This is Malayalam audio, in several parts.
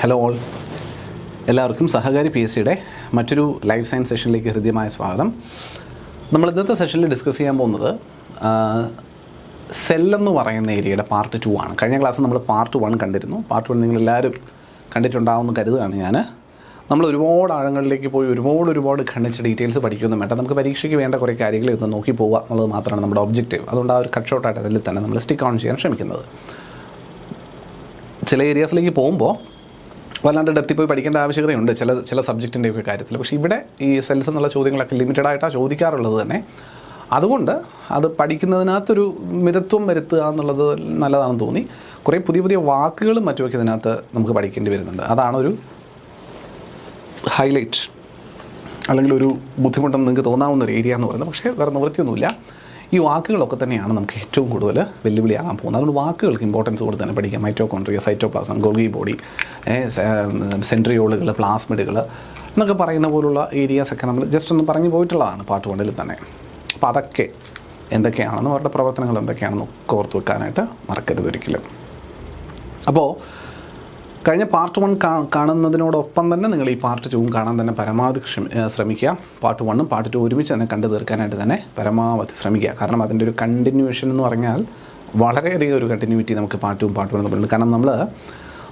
ഹലോ ഓൾ, എല്ലാവർക്കും സഹകാരി പി എസ് സിയുടെ മറ്റൊരു ലൈഫ് സയൻസ് സെഷനിലേക്ക് ഹൃദ്യമായ സ്വാഗതം. നമ്മൾ ഇന്നത്തെ സെഷനിൽ ഡിസ്കസ് ചെയ്യാൻ പോകുന്നത് സെല്ലെന്ന് പറയുന്ന ഏരിയയുടെ പാർട്ട് 2 ആണ്. കഴിഞ്ഞ ക്ലാസ്സിൽ നമ്മൾ പാർട്ട് 1 കണ്ടിരുന്നു. പാർട്ട് 1 നിങ്ങളെല്ലാവരും കണ്ടിട്ടുണ്ടാവുമെന്ന് കരുതുകയാണ് ഞാൻ. നമ്മൾ ഒരുപാട് ആഴങ്ങളിലേക്ക് പോയി ഒരുപാട് ഖണ്ഡിച്ച് ഡീറ്റെയിൽസ് പഠിക്കുമെന്നും വേണ്ട. നമുക്ക് പരീക്ഷയ്ക്ക് വേണ്ട കുറേ കാര്യങ്ങൾ ഒന്ന് നോക്കി പോവുക എന്നുള്ളത് മാത്രമാണ് നമ്മുടെ ഒബ്ജക്റ്റീവ്. അതുകൊണ്ട് ആ ഒരു കട്ട് ഷോട്ടായിട്ട് അതിൽ തന്നെ നമ്മൾ സ്റ്റിക്ക് ഓൺ ചെയ്യാൻ ശ്രമിക്കുന്നത്. ചില ഏരിയാസിലേക്ക് പോകുമ്പോൾ വല്ലാണ്ട് ഡെപ്തിൽ പോയി പഠിക്കേണ്ട ആവശ്യകതയുണ്ട് ചില സബ്ജക്റ്റിൻ്റെയൊക്കെ കാര്യത്തിൽ. പക്ഷേ ഇവിടെ ഈ സെൽസ് എന്നുള്ള ചോദ്യങ്ങളൊക്കെ ലിമിറ്റഡ് ആയിട്ടാണ് ചോദിക്കാറുള്ളത് തന്നെ. അതുകൊണ്ട് അത് പഠിക്കുന്നതിനകത്തൊരു മിതത്വം വരുത്തുക എന്നുള്ളത് നല്ലതാണെന്ന് തോന്നി. കുറേ പുതിയ വാക്കുകളും മറ്റുമൊക്കെ ഇതിനകത്ത് നമുക്ക് പഠിക്കേണ്ടി വരുന്നുണ്ട്. അതാണ് ഒരു ഹൈലൈറ്റ് അല്ലെങ്കിൽ ഒരു ബുദ്ധിമുട്ടെന്ന് നിങ്ങൾക്ക് തോന്നാവുന്ന ഒരു ഏരിയ എന്ന് പറയുന്നത്. പക്ഷേ വേറെ നിവൃത്തിയൊന്നുമില്ല. ഈ വാക്കുകളൊക്കെ തന്നെയാണ് നമുക്ക് ഏറ്റവും കൂടുതൽ വെല്ലുവിളിയാകാൻ പോകുന്നത്. അതുകൊണ്ട് വാക്കുകൾക്ക് ഇമ്പോർട്ടൻസ് കൊടുത്ത് തന്നെ പഠിക്കാം. മൈറ്റോകോൺട്രിയ, സൈറ്റോപ്ലാസം, ഗോൾഗി ബോഡി, സെൻട്രിയോളുകൾ, പ്ലാസ്മിഡുകൾ എന്നൊക്കെ പറയുന്ന പോലുള്ള ഏരിയാസൊക്കെ നമ്മൾ ജസ്റ്റ് ഒന്ന് പറഞ്ഞു പോയിട്ടുള്ളതാണ് പാർട്ട് 1 തന്നെ. അപ്പോൾ അതൊക്കെ എന്തൊക്കെയാണെന്നും അവരുടെ പ്രവർത്തനങ്ങൾ എന്തൊക്കെയാണെന്നും ഓർത്ത് വെക്കാനായിട്ട് മറക്കരുത് ഒരിക്കലും. അപ്പോൾ കഴിഞ്ഞ പാർട്ട് 1 കാണുന്നതിനോടൊപ്പം തന്നെ നിങ്ങൾ ഈ പാർട്ട് 2 കാണാൻ തന്നെ പരമാവധി ശ്രമിക്കുക. പാർട്ട് 1ഉം പാർട്ട് 2 ഒരുമിച്ച് തന്നെ കണ്ടു തീർക്കാനായിട്ട് തന്നെ പരമാവധി ശ്രമിക്കുക. കാരണം അതിൻ്റെ ഒരു കണ്ടിന്യൂവേഷൻ എന്ന് പറഞ്ഞാൽ വളരെയധികം ഒരു കണ്ടിന്യൂറ്റി നമുക്ക് പാർട്ട് 2ഉം പാർട്ട് 1 തമ്മിലുണ്ട്. കാരണം നമ്മൾ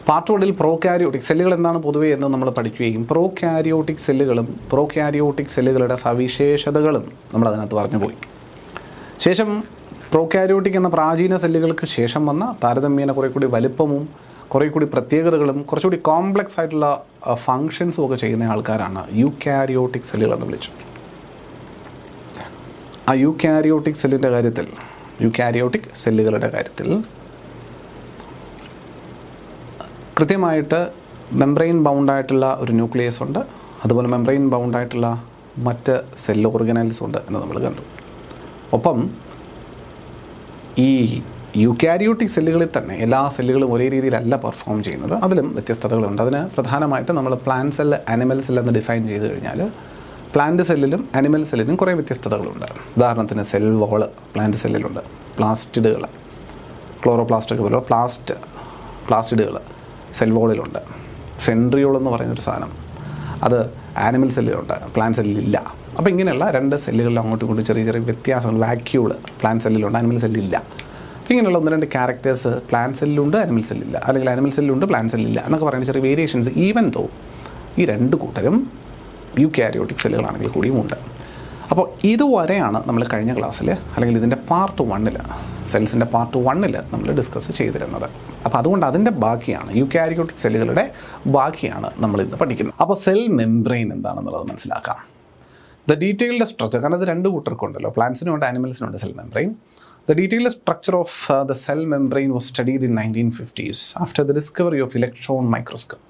പാർട്ട് 1ൽ പ്രോകാരിയോട്ടിക് സെല്ലുകൾ എന്താണ് പൊതുവേ എന്ന് നമ്മൾ പഠിക്കുകയും പ്രോകാരിയോട്ടിക് സെല്ലുകളുടെ സവിശേഷതകളും നമ്മളതിനകത്ത് പറഞ്ഞു പോയി. ശേഷം പ്രോകാരിയോട്ടിക് എന്ന പ്രാചീന സെല്ലുകൾക്ക് ശേഷം വന്ന താരതമ്യേന കുറേ കൂടി വലുപ്പവും കുറേ കൂടി പ്രത്യേകതകളും കുറച്ചുകൂടി കോംപ്ലക്സ് ആയിട്ടുള്ള ഫങ്ഷൻസും ഒക്കെ ചെയ്യുന്ന ആൾക്കാരാണ് യൂകാരിയോട്ടിക് സെല്ലുകൾ എന്ന് വിളിച്ചു. ആ യൂകാരിയോട്ടിക് സെല്ലുകളുടെ കാര്യത്തിൽ കൃത്യമായിട്ട് മെംബ്രെയിൻ ബൗണ്ടായിട്ടുള്ള ഒരു ന്യൂക്ലിയസ് ഉണ്ട്. അതുപോലെ മെംബ്രെയിൻ ബൗണ്ടായിട്ടുള്ള മറ്റ് സെൽ ഓർഗനൽസ് ഉണ്ട് എന്ന് നമ്മൾ കണ്ടു. ഒപ്പം ഈ യൂകാരിയോട്ടിക് സെല്ലുകളിൽ തന്നെ എല്ലാ സെല്ലുകളും ഒരേ രീതിയിലല്ല പെർഫോം ചെയ്യുന്നത്. അതിലും വ്യത്യസ്തതകളുണ്ട്. അതിന് പ്രധാനമായിട്ട് നമ്മൾ പ്ലാന്റ് സെല്ല്, ആനിമൽ സെല്ല് എന്ന് ഡിഫൈൻ ചെയ്ത് കഴിഞ്ഞാൽ പ്ലാന്റ് സെല്ലിലും ആനിമൽ സെല്ലിലും കുറേ വ്യത്യസ്തതകളുണ്ട്. ഉദാഹരണത്തിന് സെൽ വോള് പ്ലാന്റ് സെല്ലിലുണ്ട്, പ്ലാസ്റ്റിഡുകൾ, ക്ലോറോപ്ലാസ്റ്റൊക്കെ പോലെ പ്ലാസ്റ്റിഡുകൾ സെൽ വോളിലുണ്ട്. സെൻട്രിയോൾ എന്ന് പറയുന്നൊരു സാധനം അത് ആനിമൽ സെല്ലിലുണ്ട്, പ്ലാന്റ് സെല്ലിലില്ല. അപ്പോൾ ഇങ്ങനെയുള്ള രണ്ട് സെല്ലുകളിൽ അങ്ങോട്ടും ഇങ്ങോട്ടും ചെറിയ വാക്യൂൾ പ്ലാന്റ് സെല്ലിലുണ്ട്, ആനിമൽ സെല്ലില്ല. ഇങ്ങനെയുള്ള 1-2 ക്യാരക്ടേഴ്സ് പ്ലാന്റ് സെല്ലിലുണ്ട്, ആനിമൽ സെല്ലില്ല, അല്ലെങ്കിൽ ആനിമൽ സെല്ലിലുണ്ട്, പ്ലാന്റ് സെല്ലില്ല എന്നൊക്കെ പറയുന്ന ചെറിയ വേരിയേഷൻസ് ഈവൻ തോ ഈ രണ്ട് കൂട്ടരും യൂകാരിയോട്ടിക് സെല്ലുകളാണെങ്കിൽ കൂടിയും ഉണ്ട്. അപ്പോൾ ഇതുവരെയാണ് നമ്മൾ കഴിഞ്ഞ ക്ലാസ്സിൽ അല്ലെങ്കിൽ ഇതിൻ്റെ പാർട്ട് 1 സെൽസിൻ്റെ പാർട്ട് 1 നമ്മൾ ഡിസ്കസ് ചെയ്തിരുന്നത്. അപ്പോൾ അതുകൊണ്ട് അതിൻ്റെ ബാക്കിയാണ്, യൂകാരിയോട്ടിക് സെല്ലുകളുടെ ബാക്കിയാണ് നമ്മൾ ഇന്ന് പഠിക്കുന്നത്. അപ്പോൾ സെൽ മെംബ്രെയിൻ എന്താണെന്നുള്ളത് മനസ്സിലാക്കാം. ദ ഡീറ്റെയിൽഡ് സ്ട്രക്ചർ, കാരണം ഇത് രണ്ട് കൂട്ടർക്കുണ്ടല്ലോ, പ്ലാന്റ്സിനുണ്ട് ആനിമൽസിനുണ്ട് cell membrane. The detailed structure of the cell membrane was studied in 1950s after the discovery of electron microscope.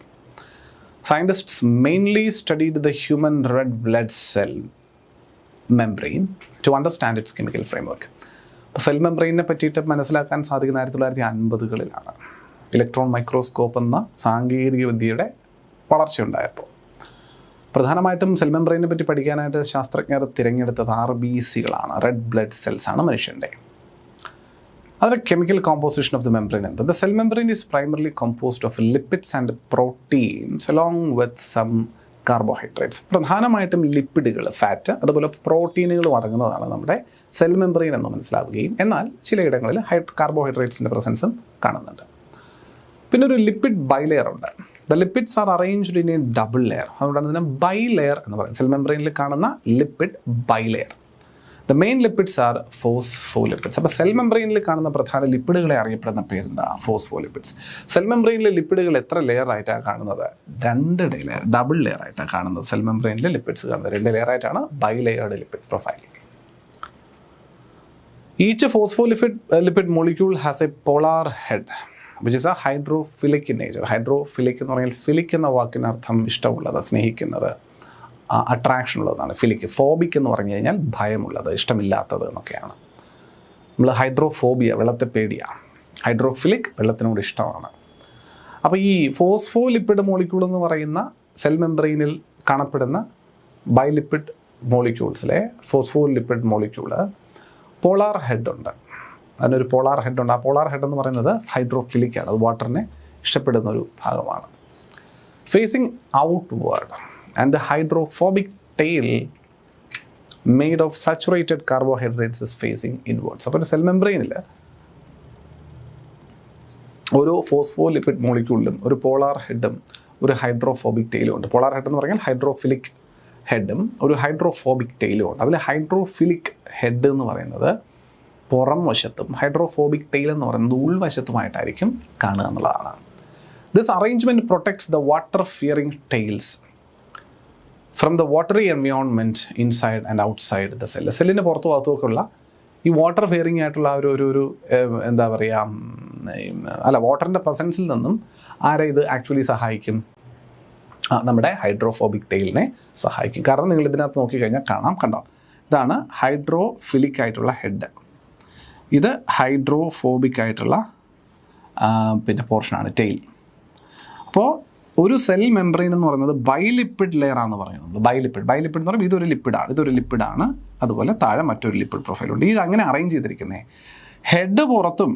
Scientists mainly studied the human red blood cell membrane to understand its chemical framework. Cell മെംബ്രെയിനെ പറ്റിയിട്ട് മനസ്സിലാക്കാൻ സാധിക്കുന്ന 1950കളിലാണ് ഇലക്ട്രോൺ മൈക്രോസ്കോപ്പ് എന്ന സാങ്കേതിക വിദ്യയുടെ വളർച്ചയുണ്ടായപ്പോൾ. പ്രധാനമായിട്ടും സെൽ മെംബ്രെയിനെ പറ്റി പഠിക്കാനായിട്ട് ശാസ്ത്രജ്ഞർ തിരഞ്ഞെടുത്തത് RBCകളാണ്, റെഡ് ബ്ലഡ് സെൽസ് ആണ് മനുഷ്യൻ്റെ. അതിൻ്റെ chemical composition of the membrane എന്താ? The cell membrane is primarily composed of lipids and proteins along with some carbohydrates. പ്രധാനമായിട്ടും ലിപ്പിഡുകൾ, ഫാറ്റ്, അതുപോലെ പ്രോട്ടീനുകളും അടങ്ങുന്നതാണ് നമ്മുടെ സെൽ മെംബ്രെയിൻ എന്ന് മനസ്സിലാവുകയും എന്നാൽ ചിലയിടങ്ങളിൽ കാർബോഹൈഡ്രേറ്റ്സിൻ്റെ പ്രസൻസും കാണുന്നുണ്ട്. പിന്നെ ഒരു ലിപ്പിഡ് ബൈലെയർ ഉണ്ട്. The lipids are arranged in a double layer. അതുകൊണ്ടാണ് ഇതിനെ ബൈലെയർ എന്ന് പറയുന്നത്. സെൽ മെംബ്രെയിനിൽ കാണുന്ന lipid bilayer. The main lipids are phospholipids. അപ്പോൾ സെൽ മെംബ്രെയിനിൽ കാണുന്ന പ്രധാന ലിപ്പിഡുകളെ അറിയപ്പെടുന്ന പേരെന്താ? ഫോസ്ഫോലിപ്പിഡ്സ്. സെൽ മെംബ്രെയിനിലെ ലിപ്പിഡുകൾ എത്ര ലെയർ ആയിട്ടാണ് കാണുന്നത്? 2 ലെയർ, ഡബിൾ ലെയർ ആയിട്ടാണ് കാണുന്നത്. സെൽ മെംബ്രെയിനിലെ ലിപ്പിഡ്സ് കാണുന്നത് 2 ലെയർ ആയിട്ടാണ്, bilayered lipid profile. Each phospholipid molecule has a polar head which is a hydrophilic in nature. Hydrophilic എന്ന് പറഞ്ഞാൽ ഫിലിക് എന്ന വാക്കിനർത്ഥം ഇഷ്ടമുള്ളത്, സ്നേഹിക്കുന്നത്, അട്രാക്ഷൻ ഉള്ളതാണ്. ഫിലിക്. ഫോബിക് എന്ന് പറഞ്ഞു കഴിഞ്ഞാൽ ഭയമുള്ളത്, ഇഷ്ടമില്ലാത്തത് എന്നൊക്കെയാണ്. നമ്മൾ ഹൈഡ്രോഫോബിയ, വെള്ളത്തെ പേടിയ. ഹൈഡ്രോഫിലിക്, വെള്ളത്തിനോട് ഇഷ്ടമാണ്. അപ്പോൾ ഈ ഫോസ്ഫോലിപ്പിഡ് മോളിക്യൂൾ എന്ന് പറയുന്ന സെൽ മെംബ്രെയിനിൽ കാണപ്പെടുന്ന ബൈലിപ്പിഡ് മോളിക്യൂൾസിലെ ഫോസ്ഫോലിപ്പിഡ് മോളിക്യൂള് പോളാർ ഹെഡ് ഉണ്ട്. അതിനൊരു പോളാർ ഹെഡ് ഉണ്ട്. ആ പോളാർ ഹെഡ് എന്ന് പറയുന്നത് ഹൈഡ്രോഫിലിക് ആണ്. അത് വാട്ടറിനെ ഇഷ്ടപ്പെടുന്ന ഒരു ഭാഗമാണ്. facing outward, and the hydrophobic tail made of saturated carbohydrates is facing inwards. അപ്പോൾ ഒരു സെൽ മെംബ്രെയിനിൽ ഓരോ ഫോസ്ഫോലിപ്പിഡ് മോളിക്യൂളിലും ഒരു പോളാർ ഹെഡും ഒരു ഹൈഡ്രോഫോബിക് ടെയിലും ഉണ്ട്. പോളാർ ഹെഡ് എന്ന് പറഞ്ഞാൽ ഹൈഡ്രോഫിലിക് ഹെഡും ഒരു ഹൈഡ്രോഫോബിക് ടെയിലും ഉണ്ട്. അതിൽ ഹൈഡ്രോഫിലിക് ഹെഡ് എന്ന് പറയുന്നത് പുറം വശത്തും ഹൈഡ്രോഫോബിക് ടെയിൽ എന്ന് പറയുന്നത് ഉൾവശത്തുമായിട്ടായിരിക്കും കാണുക എന്നുള്ളതാണ്. This arrangement protects the water fearing tails from the watery environment inside and outside the cell. സെല്ലിന് പുറത്തു ഭാഗത്തുമൊക്കെയുള്ള ഈ വാട്ടർ ഫിയറിംഗ് ആയിട്ടുള്ള ഒരു എന്താ പറയുക, വാട്ടറിൻ്റെ പ്രസൻസിൽ നിന്നും ആരെ ഇത് ആക്ച്വലി സഹായിക്കും? നമ്മുടെ ഹൈഡ്രോഫോബിക് ടെയിലിനെ സഹായിക്കും. കാരണം നിങ്ങൾ ഇതിനകത്ത് നോക്കിക്കഴിഞ്ഞാൽ കണ്ടോ, ഇതാണ് ഹൈഡ്രോഫിലിക് ആയിട്ടുള്ള ഹെഡ്, ഇത് ഹൈഡ്രോഫോബിക് ആയിട്ടുള്ള പോർഷനാണ് ടെയിൽ. അപ്പോൾ ഒരു സെൽ മെംബ്രെയിൻ എന്ന് പറയുന്നത് ബൈലിപ്പിഡ് ലെയറാണെന്ന് പറയുന്നത്. ബൈലിപ്പിഡ് എന്ന് പറയുമ്പോൾ ഇതൊരു ലിപ്പിഡാണ്, അതുപോലെ താഴെ മറ്റൊരു ലിപ്പിഡ് പ്രൊഫൈലുണ്ട്. ഇത് അങ്ങനെ അറേഞ്ച് ചെയ്തിരിക്കുന്നത് ഹെഡ് പുറത്തും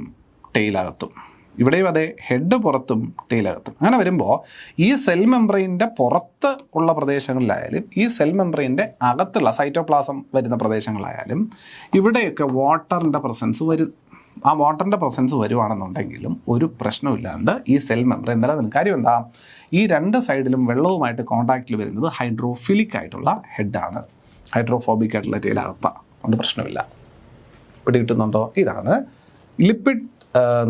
ടെയിലകത്തും, ഇവിടെയും അതെ, ഹെഡ് പുറത്തും ടെയിലകത്തും. അങ്ങനെ വരുമ്പോൾ ഈ സെൽ മെംബ്രെയിൻ്റെ പുറത്ത് ഉള്ള പ്രദേശങ്ങളിലായാലും ഈ സെൽ മെംബ്രെയിൻ്റെ അകത്തുള്ള സൈറ്റോപ്ലാസം വരുന്ന പ്രദേശങ്ങളായാലും ഇവിടെയൊക്കെ വാട്ടറിൻ്റെ പ്രസൻസ് വരുവാണെന്നുണ്ടെങ്കിലും ഒരു പ്രശ്നമില്ലാണ്ട് ഈ സെൽ മെംബ്രെയിൻ നിലനിൽക്കും. കാര്യം എന്താ? ഈ രണ്ട് സൈഡിലും വെള്ളവുമായിട്ട് കോൺടാക്റ്റിൽ വരുന്നത് ഹൈഡ്രോഫിലിക് ആയിട്ടുള്ള ഹെഡാണ്, ഹൈഡ്രോഫോബിക് ആയിട്ടുള്ള ടെയിലകത്താണ്, അതുകൊണ്ട് പ്രശ്നമില്ല. ഇവിടെ കിട്ടുന്നുണ്ടോ? ഇതാണ് ലിപ്പിഡ്,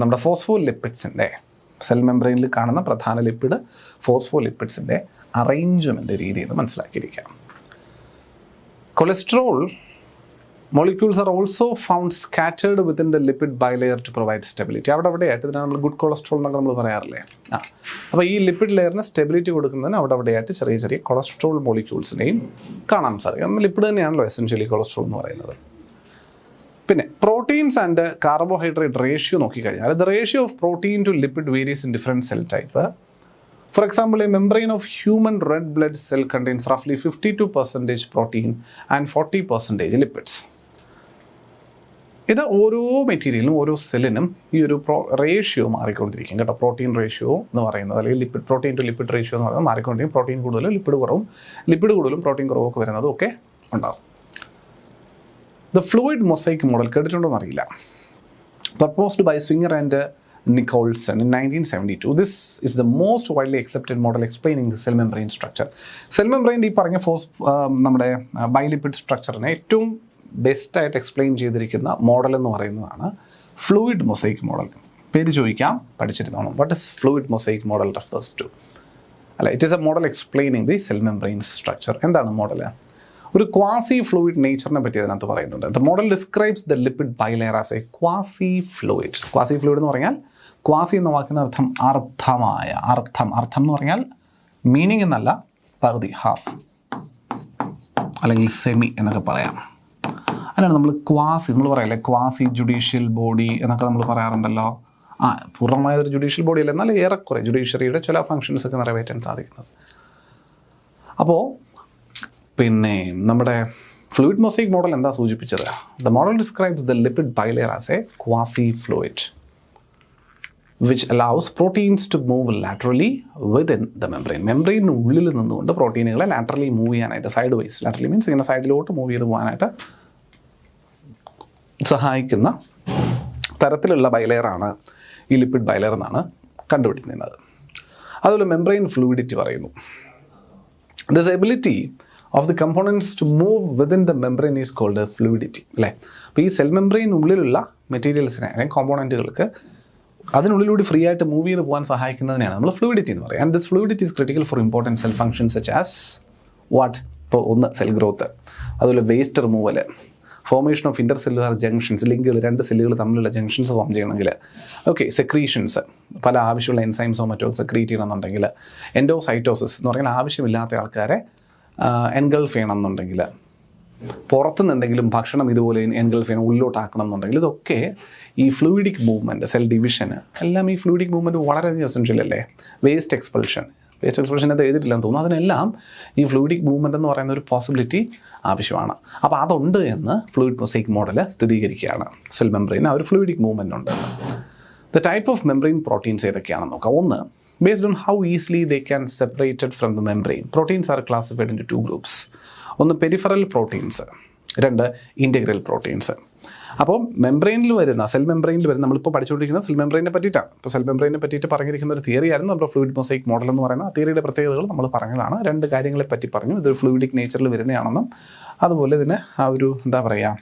നമ്മുടെ ഫോസ്ഫോലിപ്പിഡ്സിൻ്റെ സെൽ മെംബ്രെയിനിൽ കാണുന്ന പ്രധാന ലിപ്പിഡ് ഫോസ്ഫോലിപ്പിഡ്സിൻ്റെ അറേഞ്ച്മെൻറ്റ് രീതി എന്ന് മനസ്സിലാക്കിയിരിക്കാം. Cholesterol molecules are also found scattered within the lipid bilayer to provide stability. അവിടെയായിട്ട് ഇതിനാണ് നമ്മൾ ഗുഡ് കൊളസ്ട്രോൾ എന്നൊക്കെ നമ്മൾ പറയാറില്ലേ. അപ്പോൾ ഈ ലിപ്പിഡ് ലെയറിന് സ്റ്റെബിലിറ്റി കൊടുക്കുന്നതിന് അവിടെയായിട്ട് ചെറിയ കൊളസ്ട്രോൾ മോളിക്യൂൾസിനെയും കാണാൻ സാധിക്കും. ലിപ്പിഡ് തന്നെയാണല്ലോ എസെൻഷ്യലി കൊളസ്ട്രോൾ എന്ന് പറയുന്നത്. പിന്നെ പ്രോട്ടീൻസ് ആൻഡ് കാർബോഹൈഡ്രേറ്റ് റേഷ്യോ നോക്കിക്കഴിഞ്ഞാൽ the ratio of protein to lipid varies in different cell type. For example, a membrane of human red blood cell contains roughly 52% protein and 40% lipids. ഇത് ഓരോ മെറ്റീരിയലിനും ഓരോ സെല്ലിനും ഈ ഒരു റേഷ്യോ മാറിക്കൊണ്ടിരിക്കും കേട്ടോ. പ്രോട്ടീൻ റേഷ്യോ എന്ന് പറയുന്നത്, അല്ലെങ്കിൽ പ്രോട്ടീൻ ടു ലിപ്പിഡ് റേഷ്യോ എന്ന് പറയുന്നത് മാറിക്കൊണ്ടിരിക്കും. പ്രോട്ടീൻ കൂടുതലും ലിപ്പിഡ് കുറവും, ലിപ്പിഡ് കൂടുതലും പ്രോട്ടീൻ കുറവൊക്കെ വരുന്നതും ഒക്കെ ഉണ്ടാകും. ദ ഫ്ലൂയിഡ് മൊസൈക്ക് മോഡൽ കേട്ടിട്ടുണ്ടോയെന്ന് അറിയില്ല. Proposed by Singer and Nicholson in 1972. This is the most widely accepted model explaining the cell membrane structure. Cell membrane ഈ പറഞ്ഞ നമ്മുടെ ബൈലിപ്പിഡ് സ്ട്രക്ചറിനെ ഏറ്റവും ബെസ്റ്റായിട്ട് എക്സ്പ്ലെയിൻ ചെയ്തിരിക്കുന്ന മോഡൽ എന്ന് പറയുന്നതാണ് ഫ്ലൂയിഡ് മൊസൈക്ക് മോഡൽ. പേര് ചോദിക്കാം, പഠിച്ചിരുന്നോണം. What is fluid mosaic model refers to? It is a model explaining the cell membrane structure. എന്താണ് മോഡൽ? ഒരു ക്വാസി ഫ്ലൂയിഡ് നേച്ചറിനെ പറ്റി അതിനകത്ത് പറയുന്നുണ്ട്. The model describes the lipid bilayer as a quasi fluid. Quasi fluid എന്ന് പറഞ്ഞാൽ, ക്വാസി എന്ന വാക്കിന് അർത്ഥം അർത്ഥമായ, അർത്ഥം എന്ന് പറഞ്ഞാൽ മീനിങ് എന്നല്ല, പകുതി, ഹാഫ്, അല്ലെങ്കിൽ സെമി എന്നൊക്കെ പറയാം. അതിനാണ് നമ്മൾ നമ്മൾ പറയല്ലേ ക്വാസി ജുഡീഷ്യൽ ബോഡി എന്നൊക്കെ നമ്മൾ പറയാറുണ്ടല്ലോ. പൂർണ്ണമായൊരു ജുഡീഷ്യൽ ബോഡി അല്ല, എന്നാൽ ഏറെക്കുറെ ജുഡീഷ്യറിയുടെ ചില ഫങ്ഷൻസ് ഒക്കെ നിറവേറ്റാൻ സാധിക്കുന്നത്. അപ്പോൾ നമ്മുടെ ഫ്ലൂയിഡ് മൊസൈക്ക് മോഡൽ എന്താ സൂചിപ്പിച്ചത്? The model describes the lipid bilayer as a quasi fluid which allows proteins to move laterally within the membrane. Membrane ഉള്ളിൽ നിന്നുകൊണ്ട് പ്രോട്ടീനുകളെ ലാറ്ററലി മൂവ് ചെയ്യാനായിട്ട്, സൈഡ് വൈസ്, ലാറ്ററലി മീൻസ് ഇങ്ങനെ സൈഡിലോട്ട് മൂവ് ചെയ്ത് പോകാനായിട്ട് സഹായിക്കുന്ന തരത്തിലുള്ള ബൈലെയറാണ് ഈ ലിപ്പിഡ് ബൈലെയർ എന്നാണ് കണ്ടുപിടിക്കുന്നത്. അതുപോലെ മെംബ്രെയിൻ ഫ്ലൂയിഡിറ്റി പറയുന്നു. This ability of the components to move within the membrane is called fluidity, അല്ലേ? അപ്പോൾ ഈ സെൽ മെംബ്രെയിൻ ഉള്ളിലുള്ള മെറ്റീരിയൽസിനെ അല്ലെങ്കിൽ കോമ്പോണൻറ്റുകൾക്ക് അതിനുള്ളിലൂടെ ഫ്രീ ആയിട്ട് മൂവ് ചെയ്ത് പോകാൻ സഹായിക്കുന്നതിനാണ് നമ്മൾ ഫ്ലൂയിഡിറ്റി എന്ന് പറയുക. And this fluidity is critical for important cell functions such as what? ഇപ്പോൾ ഒന്ന് സെൽ ഗ്രോത്ത്, അതുപോലെ waste removal, formation of intercellular junctions, ലിങ്കുകൾ, രണ്ട് സെല്ലുകൾ തമ്മിലുള്ള ജംഗ്ഷൻസ് ഫോം ചെയ്യണമെങ്കിൽ, ഓക്കെ, സെക്രീഷൻസ്, പല ആവശ്യമുള്ള എൻസൈംസോ മറ്റോ സെക്രീറ്റ് ചെയ്യണമെന്നുണ്ടെങ്കിൽ, എൻഡോസൈറ്റോസിസ് എന്ന് പറഞ്ഞാൽ ആവശ്യമില്ലാത്ത ആൾക്കാരെ എൻഗൾഫ് ചെയ്യണം എന്നുണ്ടെങ്കിൽ, പുറത്തുനിന്നെന്തെങ്കിലും ഭക്ഷണം ഇതുപോലെ എൻഗൾഫ് ചെയ്യണം, ഉള്ളിലോട്ടാക്കണം എന്നുണ്ടെങ്കിൽ, ഇതൊക്കെ ഈ ഫ്ലൂയിഡിക് മൂവ്മെൻറ്റ്, സെൽ ഡിവിഷന് എല്ലാം ഈ ഫ്ലൂയിഡിക് മൂവ്മെൻറ്റ് വളരെയധികം എസെൻഷ്യൽ അല്ലേ? വേസ്റ്റ് എക്സ്പൾഷൻ അത് എഴുതിയിട്ടില്ലെന്ന് തോന്നുന്നു. അതിനെല്ലാം ഈ ഫ്ലൂയിഡിക് മൂവ്മെൻറ്റ് എന്ന് പറയുന്ന ഒരു പോസിബിലിറ്റി ആവശ്യമാണ്. അപ്പോൾ അതുണ്ട് എന്ന് ഫ്ലൂയിഡ് മൊസൈക്ക് മോഡൽ സ്ഥിരീകരിക്കുകയാണ്. സെൽ മെംബ്രെയിൻ ആ ഒരു ഫ്ലൂയിഡിക് മൂവ്മെൻറ്റ് ഉണ്ട്. The type of membrane proteins ഏതൊക്കെയാണെന്ന് നോക്കാം. ഒന്ന്, based on how easily they can separated from the membrane. Proteins are classified into two groups. ഒന്ന് പെരിഫറൽ പ്രോട്ടീൻസ്, രണ്ട് ഇൻറ്റഗ്രൽ പ്രോട്ടീൻസ്. അപ്പോൾ മെംബ്രെയിനിൽ വരുന്ന സെൽ മെംബ്രെയിനിൽ വരുന്ന നമ്മളിപ്പോൾ പഠിച്ചുകൊണ്ടിരിക്കുന്ന സെൽ മെംബ്രെയിനെ പറ്റിയിട്ടാണ്. ഇപ്പോൾ സെൽ മെംബ്രെയിനെ പറ്റിയിട്ട് പറഞ്ഞിരിക്കുന്ന ഒരു തിയറി ആയിരുന്നു നമ്മുടെ ഫ്ലൂയിഡ് മൊസൈക്ക് മോഡൽ എന്ന് പറയുന്ന. ആ തിയറിയുടെ പ്രത്യേകതകൾ നമ്മൾ പറഞ്ഞതാണ്. രണ്ട് കാര്യങ്ങളെ പറ്റി പറഞ്ഞു. ഇതൊരു ഫ്ലൂയിഡിക് നേച്ചറിൽ വരുന്നതാണെന്നും അതുപോലെ ഇതിന് ആ ഒരു എന്താ പറയുക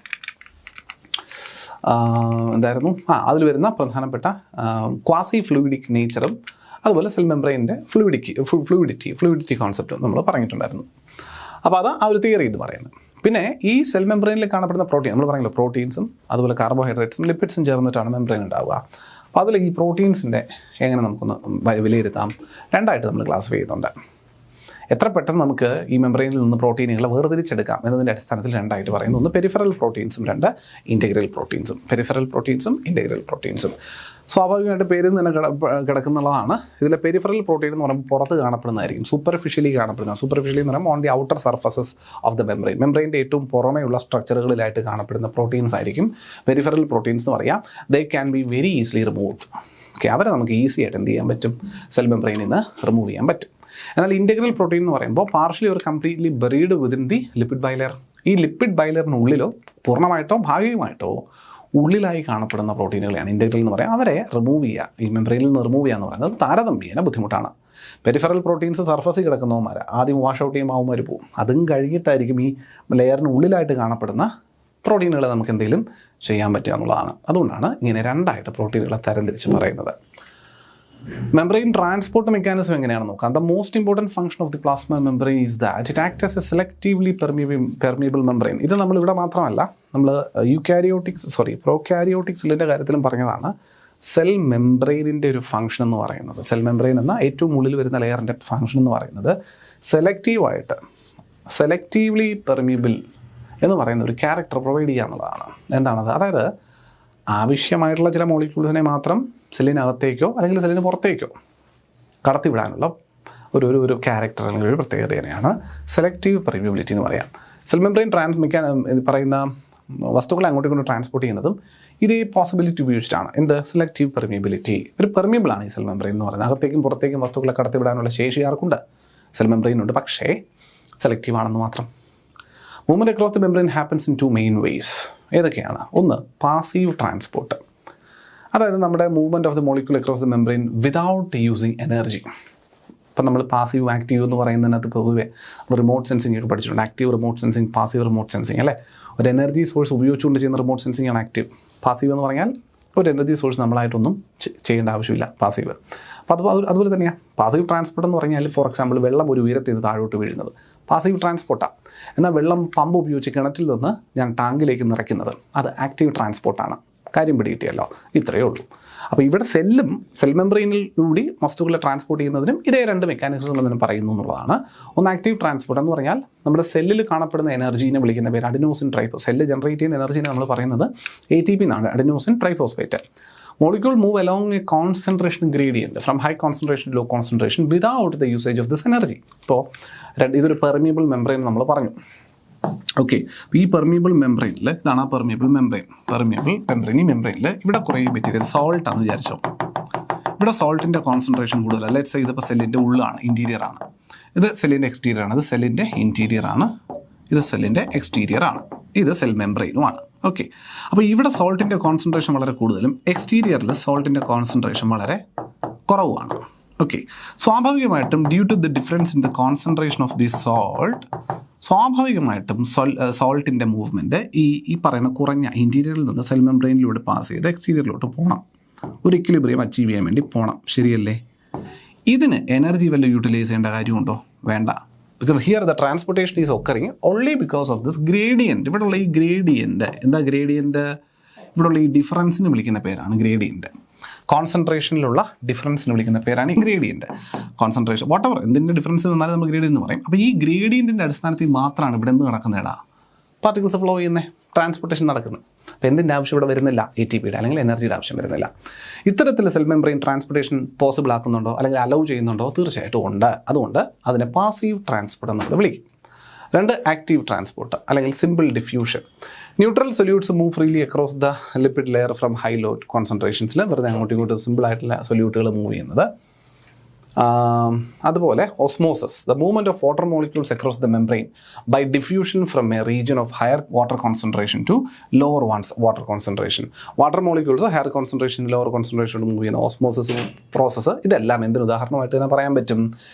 അതിൽ വരുന്ന പ്രധാനപ്പെട്ട ക്വാസി ഫ്ലൂയിഡിക് നേച്ചറും അതുപോലെ സെൽ മെംബ്രെയിൻ്റെ ഫ്ലൂയിഡിറ്റി കോൺസെപ്റ്റും നമ്മൾ പറഞ്ഞിട്ടുണ്ടായിരുന്നു. അപ്പോൾ അത് ആ ഒരു തിയറി ഇത് പറയുന്നത്. പിന്നെ ഈ സെൽ മെംബ്രെയിനിൽ കാണപ്പെടുന്ന പ്രോട്ടീൻ നമ്മൾ പറഞ്ഞല്ലോ, പ്രോട്ടീൻസും അതുപോലെ കാർബോഹൈഡ്രേറ്റ്സും ലിപ്പിഡ്സും ചേർന്നിട്ടാണ് മെംബ്രെയിൻ ഉണ്ടാവുക. അപ്പോൾ അതിൽ ഈ പ്രോട്ടീൻസിൻ്റെ എങ്ങനെ നമുക്കൊന്ന് വിലയിരുത്താം, രണ്ടായിട്ട് നമ്മൾ ക്ലാസിഫൈ ചെയ്യുന്നുണ്ട്. എത്ര പെട്ടെന്ന് നമുക്ക് ഈ മെംബ്രെയിനിൽ നിന്ന് പ്രോട്ടീനുകളെ വേർതിരിച്ചെടുക്കാം എന്നതിൻ്റെ അടിസ്ഥാനത്തിൽ രണ്ടായിട്ട് പറയുന്നു. ഒന്ന് പെരിഫറൽ പ്രോട്ടീൻസും, രണ്ട് ഇൻറ്റഗ്രൽ പ്രോട്ടീൻസും. പെരിഫറൽ പ്രോട്ടീൻസും ഇൻറ്റഗ്രൽ പ്രോട്ടീൻസും സ്വാഭാവികമായിട്ട് പേരിൽ നിന്ന് കിടക്കുന്നുള്ളതാണ്. ഇതിലെ പെരിഫറൽ പ്രോട്ടീൻ എന്ന് പറയുമ്പോൾ പുറത്ത് കാണപ്പെടുന്നതായിരിക്കും, സൂപ്പർഫിഷ്യലി കാണപ്പെടുന്ന. സൂപ്പർഫിഷ്യലി എന്ന് പറയുമ്പോൾ on the outer surfaces of the membrane, മെംബ്രെയിൻ്റെ ഏറ്റവും പുറമേയുള്ള സ്ട്രക്ചറുകളിലായിട്ട് കാണപ്പെടുന്ന പ്രോട്ടീൻസ് ആയിരിക്കും പെരിഫറൽ പ്രോട്ടീൻസ് എന്ന് പറയാം. They can be very easily removed. Okay, അവരെ നമുക്ക് ഈസി ആയിട്ട് എന്ത് ചെയ്യാൻ പറ്റും, സെൽ മെംബ്രെയിനിൽ നിന്ന് റിമൂവ് ചെയ്യാൻ പറ്റും. എന്നാൽ ഇൻറ്റഗ്രൽ പ്രോട്ടീൻ എന്ന് പറയുമ്പോൾ പാർഷ്യലി ഒരു completely buried within the lipid bilayer. ഈ ലിപ്പിഡ് ബൈലെയറിനുള്ളിലോ പൂർണ്ണമായിട്ടോ ഭാഗികമായിട്ടോ ഉള്ളിലായി കാണപ്പെടുന്ന പ്രോട്ടീനുകളെയാണ് ഇൻറ്റഗ്രൽ എന്ന് പറയുക. അവരെ റിമൂവ് ചെയ്യുക, ഈ മെംബ്രെയിനിൽ നിന്ന് റിമൂവ് ചെയ്യുക എന്ന് പറയുന്നത് താരതമ്യേന ബുദ്ധിമുട്ടാണ്. പെരിഫറൽ പ്രോട്ടീൻസ് സർഫസിൽ കിടക്കുന്നവന്മാർ ആദ്യം വാഷ് ഔട്ട് ചെയ്യുമ്പോൾ അവന്മാർ പോകും. അതും കഴിഞ്ഞിട്ടായിരിക്കും ഈ ലെയറിന് ഉള്ളിലായിട്ട് കാണപ്പെടുന്ന പ്രോട്ടീനുകളെ നമുക്ക് എന്തെങ്കിലും ചെയ്യാൻ പറ്റുക എന്നുള്ളതാണ്. അതുകൊണ്ടാണ് ഇങ്ങനെ രണ്ടായിട്ട് പ്രോട്ടീനുകളെ തരംതിരിച്ച് പറയുന്നത്. മെംബ്രെയിൻ ട്രാൻസ്പോർട്ട് മെക്കാനിസം എങ്ങനെയാണെന്ന് നോക്കാം. The most important function of the plasma membrane is that it act as A selectively permeable membrane. ഇത് നമ്മൾ ഇവിടെ മാത്രമല്ല, നമ്മൾ പ്രോകാരിയോട്ടിക്സിൻ്റെ കാര്യത്തിലും പറഞ്ഞതാണ്. സെൽ മെംബ്രെയിനിൻ്റെ ഒരു ഫംഗ്ഷൻ എന്ന് പറയുന്നത്, സെൽ മെംബ്രെയിൻ എന്ന ഏറ്റവും ഉള്ളിൽ വരുന്ന ലെയറിൻ്റെ ഫംഗ്ഷൻ എന്ന് പറയുന്നത് സെലക്റ്റീവ്ലി പെർമിയബിൾ എന്ന് പറയുന്ന ഒരു ക്യാരക്ടർ പ്രൊവൈഡ് ചെയ്യുക എന്നുള്ളതാണ്. എന്താണത്? അതായത് ആവശ്യമായിട്ടുള്ള ചില മോളിക്യൂൾസിനെ മാത്രം സെല്ലിനകത്തേക്കോ അല്ലെങ്കിൽ സെല്ലിന് പുറത്തേക്കോ കടത്തിവിടാനുള്ള ഒരു ക്യാരക്ടർ അല്ലെങ്കിൽ ഒരു പ്രത്യേകത തന്നെയാണ് സെലക്റ്റീവ് പെർമിയബിലിറ്റി എന്ന് പറയാം. സെൽ മെംബ്രെയിൻ പറയുന്ന വസ്തുക്കളെ അങ്ങോട്ടും ഇങ്ങോട്ടും ട്രാൻസ്പോർട്ട് ചെയ്യുന്നതും ഇതേ പോസിബിലിറ്റി ഉപയോഗിച്ചിട്ടാണ്. എന്ത്? Selective permeability. ഒരു പെർമിയബിളാണ് ഈ സെൽ മെംബ്രെയിൻ എന്ന് പറയുന്നത്. അകത്തേക്കും പുറത്തേക്കും വസ്തുക്കളെ കടത്തിവിടാനുള്ള ശേഷി ആർക്കുണ്ട്? സെൽ മെംബ്രെയിനുണ്ട്. പക്ഷേ സെലക്റ്റീവ് ആണെന്ന് മാത്രം. Movement across the membrane happens in 2 main ways. ഏതൊക്കെയാണ്? ഒന്ന്, പാസീവ് ട്രാൻസ്പോർട്ട്. അതായത് നമ്മുടെ movement of the molecule across the membrane without using energy. ഇപ്പം നമ്മൾ പാസീവ് ആക്റ്റീവ് എന്ന് പറയുന്നതിനകത്ത് പൊതുവെ റിമോട്ട് സെൻസിങ് ഒക്കെ പഠിച്ചിട്ടുണ്ട്. Active remote sensing, passive remote sensing അല്ലേ. ഒരു എനർജി സോഴ്സ് ഉപയോഗിച്ചുകൊണ്ട് ചെയ്യുന്ന റിമോട്ട് സെൻസിങ് ആണ് ആക്റ്റീവ്. പാസീവ് എന്ന് പറഞ്ഞാൽ ഒരു എനർജി സോഴ്സ് നമ്മളായിട്ടൊന്നും ചെയ്യേണ്ട ആവശ്യമില്ല പാസീവ്. അപ്പോൾ അതുപോലെ തന്നെയാണ് പാസീവ് ട്രാൻസ്പോർട്ട് എന്ന് പറഞ്ഞാൽ, ഫോർ എക്സാമ്പിൾ വെള്ളം ഒരു ഉയരത്തിൽ നിന്ന് താഴോട്ട് വീഴുന്നത് പാസീവ് ട്രാൻസ്പോർട്ടാണ്. എന്നാൽ വെള്ളം പമ്പ് ഉപയോഗിച്ച് കിണറ്റിൽ നിന്ന് ഞാൻ ടാങ്കിലേക്ക് നിറയ്ക്കുന്നത് അത് ആക്റ്റീവ് ട്രാൻസ്പോർട്ടാണ്. കാര്യം പിടികിട്ടിയല്ലോ, ഇത്രയേ ഉള്ളൂ. അപ്പോൾ ഇവിടെ സെൽ മെംബ്രെയിനിലൂടെ വസ്തുക്കളെ ട്രാൻസ്പോർട്ട് ചെയ്യുന്നതിനും ഇതേ രണ്ട് മെക്കാനിസം എന്നതിനും പറയുന്നു എന്നുള്ളതാണ്. ഒന്ന് ആക്റ്റീവ് ട്രാൻസ്പോർട്ട് എന്ന് പറഞ്ഞാൽ നമ്മുടെ സെല്ലിൽ കാണപ്പെടുന്ന എനർജീനെ വിളിക്കുന്ന പേര് അഡിനോസിൻ ട്രൈഫോസ്. സെല്ല് ജനറേറ്റ് ചെയ്യുന്ന എനർജീനെ നമ്മൾ പറയുന്നത് ATP എന്നാണ്, adenosine triphosphate. Molecule move along a concentration gradient from high concentration to low concentration without the usage of this energy. ഇപ്പോൾ ഇതൊരു പെർമിയബിൾ മെംബ്രെയിൻ നമ്മൾ പറഞ്ഞു. ഓക്കെ, ഈ പെർമിയബിൾ മെംബ്രെയിനിൽ ഇതാണ് ആ പെർമിയബിൾ മെംബ്രെയിൻ. ഈ മെംബ്രെയിനിൽ ഇവിടെ കുറേ മെറ്റീരിയൽ സോൾട്ട് ആണെന്ന് വിചാരിച്ചോ. ഇവിടെ സോൾട്ടിൻ്റെ കോൺസെൻട്രേഷൻ കൂടുതലല്ല. ലെറ്റ്സ് സേ ഇതിപ്പോൾ സെല്ലിൻ്റെ ഉള്ളാണ്, ഇൻറ്റീരിയർ ആണ്. ഇത് സെല്ലിൻ്റെ എക്സ്റ്റീരിയർ ആണ്. ഇത് സെല്ലിൻ്റെ ഇൻറ്റീരിയർ ആണ്. ഇത് സെല്ലിൻ്റെ എക്സ്റ്റീരിയർ ആണ്. ഇത് സെൽ മെംബ്രെയിനുമാണ്. ഓക്കെ, അപ്പോൾ ഇവിടെ സോൾട്ടിൻ്റെ കോൺസെൻട്രേഷൻ വളരെ കൂടുതലും എക്സ്റ്റീരിയറിൽ സോൾട്ടിൻ്റെ കോൺസെൻട്രേഷൻ വളരെ കുറവുമാണ്. ഓക്കെ, സ്വാഭാവികമായിട്ടും due to the difference in the concentration of the salt, സ്വാഭാവികമായിട്ടും സോൾട്ടിൻ്റെ മൂവ്മെൻറ്റ് ഈ പറയുന്ന കുറഞ്ഞ ഇൻറ്റീരിയറിൽ നിന്ന് സെൽ മെംബ്രെയിനിലൂടെ പാസ് ചെയ്ത് എക്സ്റ്റീരിയറിലോട്ട് പോകണം. ഒരു ഇക്വിലിബ്രിയം അച്ചീവ് ചെയ്യാൻ വേണ്ടി പോകണം. ശരിയല്ലേ? ഇതിന് എനർജി വല്ല യൂട്ടിലൈസ് ചെയ്യേണ്ട കാര്യമുണ്ടോ? വേണ്ട. because here the transportation is occurring only because of this gradient. ഇവിടെയുള്ള ഈ ഗ്രേഡിയൻ്റ് എന്താ? ഗ്രേഡിയൻ്റ് ഇവിടെയുള്ള ഈ ഡിഫറൻസിന് വിളിക്കുന്ന പേരാണ് ഗ്രേഡിയൻ്റ്. കോൺസെൻട്രേഷനിലുള്ള ഡിഫറൻസിന് വിളിക്കുന്ന പേരാണ് ഈ ഗ്രേഡിയൻ്റ്. കോൺസെൻട്രേഷൻ വാട്ടെവർ എന്തിൻ്റെ ഡിഫറൻസ് വന്നാലും നമ്മൾ ഗ്രേഡിയൻ്റ് എന്ന് പറയും. അപ്പോൾ ഈ ഗ്രേഡിയൻറ്റിൻ്റെ അടിസ്ഥാനത്തിൽ മാത്രമാണ് ഇവിടെ എന്ത് നടക്കുന്നതാ? പാർട്ടിക്കിൾസ് ഫ്ലോ ചെയ്യുന്നത്, ട്രാൻസ്പോർട്ടേഷൻ നടക്കുന്നത്. അപ്പോൾ എന്തിൻ്റെ ആവശ്യം ഇവിടെ വരുന്നില്ല? ATPയുടെ അല്ലെങ്കിൽ എനർജിയുടെ ആവശ്യം വരുന്നില്ല. ഇത്തരത്തിൽ സെൽ മെംബ്രെയിൻ ട്രാൻസ്പോർട്ടേഷൻ പോസിബിൾ ആക്കുന്നുണ്ടോ അല്ലെങ്കിൽ അലൗ ചെയ്യുന്നുണ്ടോ? തീർച്ചയായിട്ടും ഉണ്ട്. അതുകൊണ്ട് അതിനെ പാസീവ് ട്രാൻസ്പോർട്ട് എന്ന് വിളിക്കും. രണ്ട്, ആക്റ്റീവ് ട്രാൻസ്പോർട്ട് അല്ലെങ്കിൽ simple diffusion. Neutral solutes move freely across the lipid layer from high low കോൺസെൻട്രേഷൻസിൽ വെറുതെ അങ്ങോട്ടും ഇങ്ങോട്ടും സിമ്പിൾ ആയിട്ടുള്ള സൊല്യൂട്ടുകൾ മൂവ് ചെയ്യുന്നത്. അതുപോലെ osmosis, the movement of water molecules across the membrane by diffusion from a region of higher water concentration to lower water concentration. Water molecules higher concentration lower കോൺസെൻട്രേഷനോട് മൂവ് ചെയ്യുന്ന ഓസ്മോസിസ് പ്രോസസ്സ്, ഇതെല്ലാം എന്തിന് ഉദാഹരണമായിട്ട് തന്നെ പറയാൻ പറ്റും?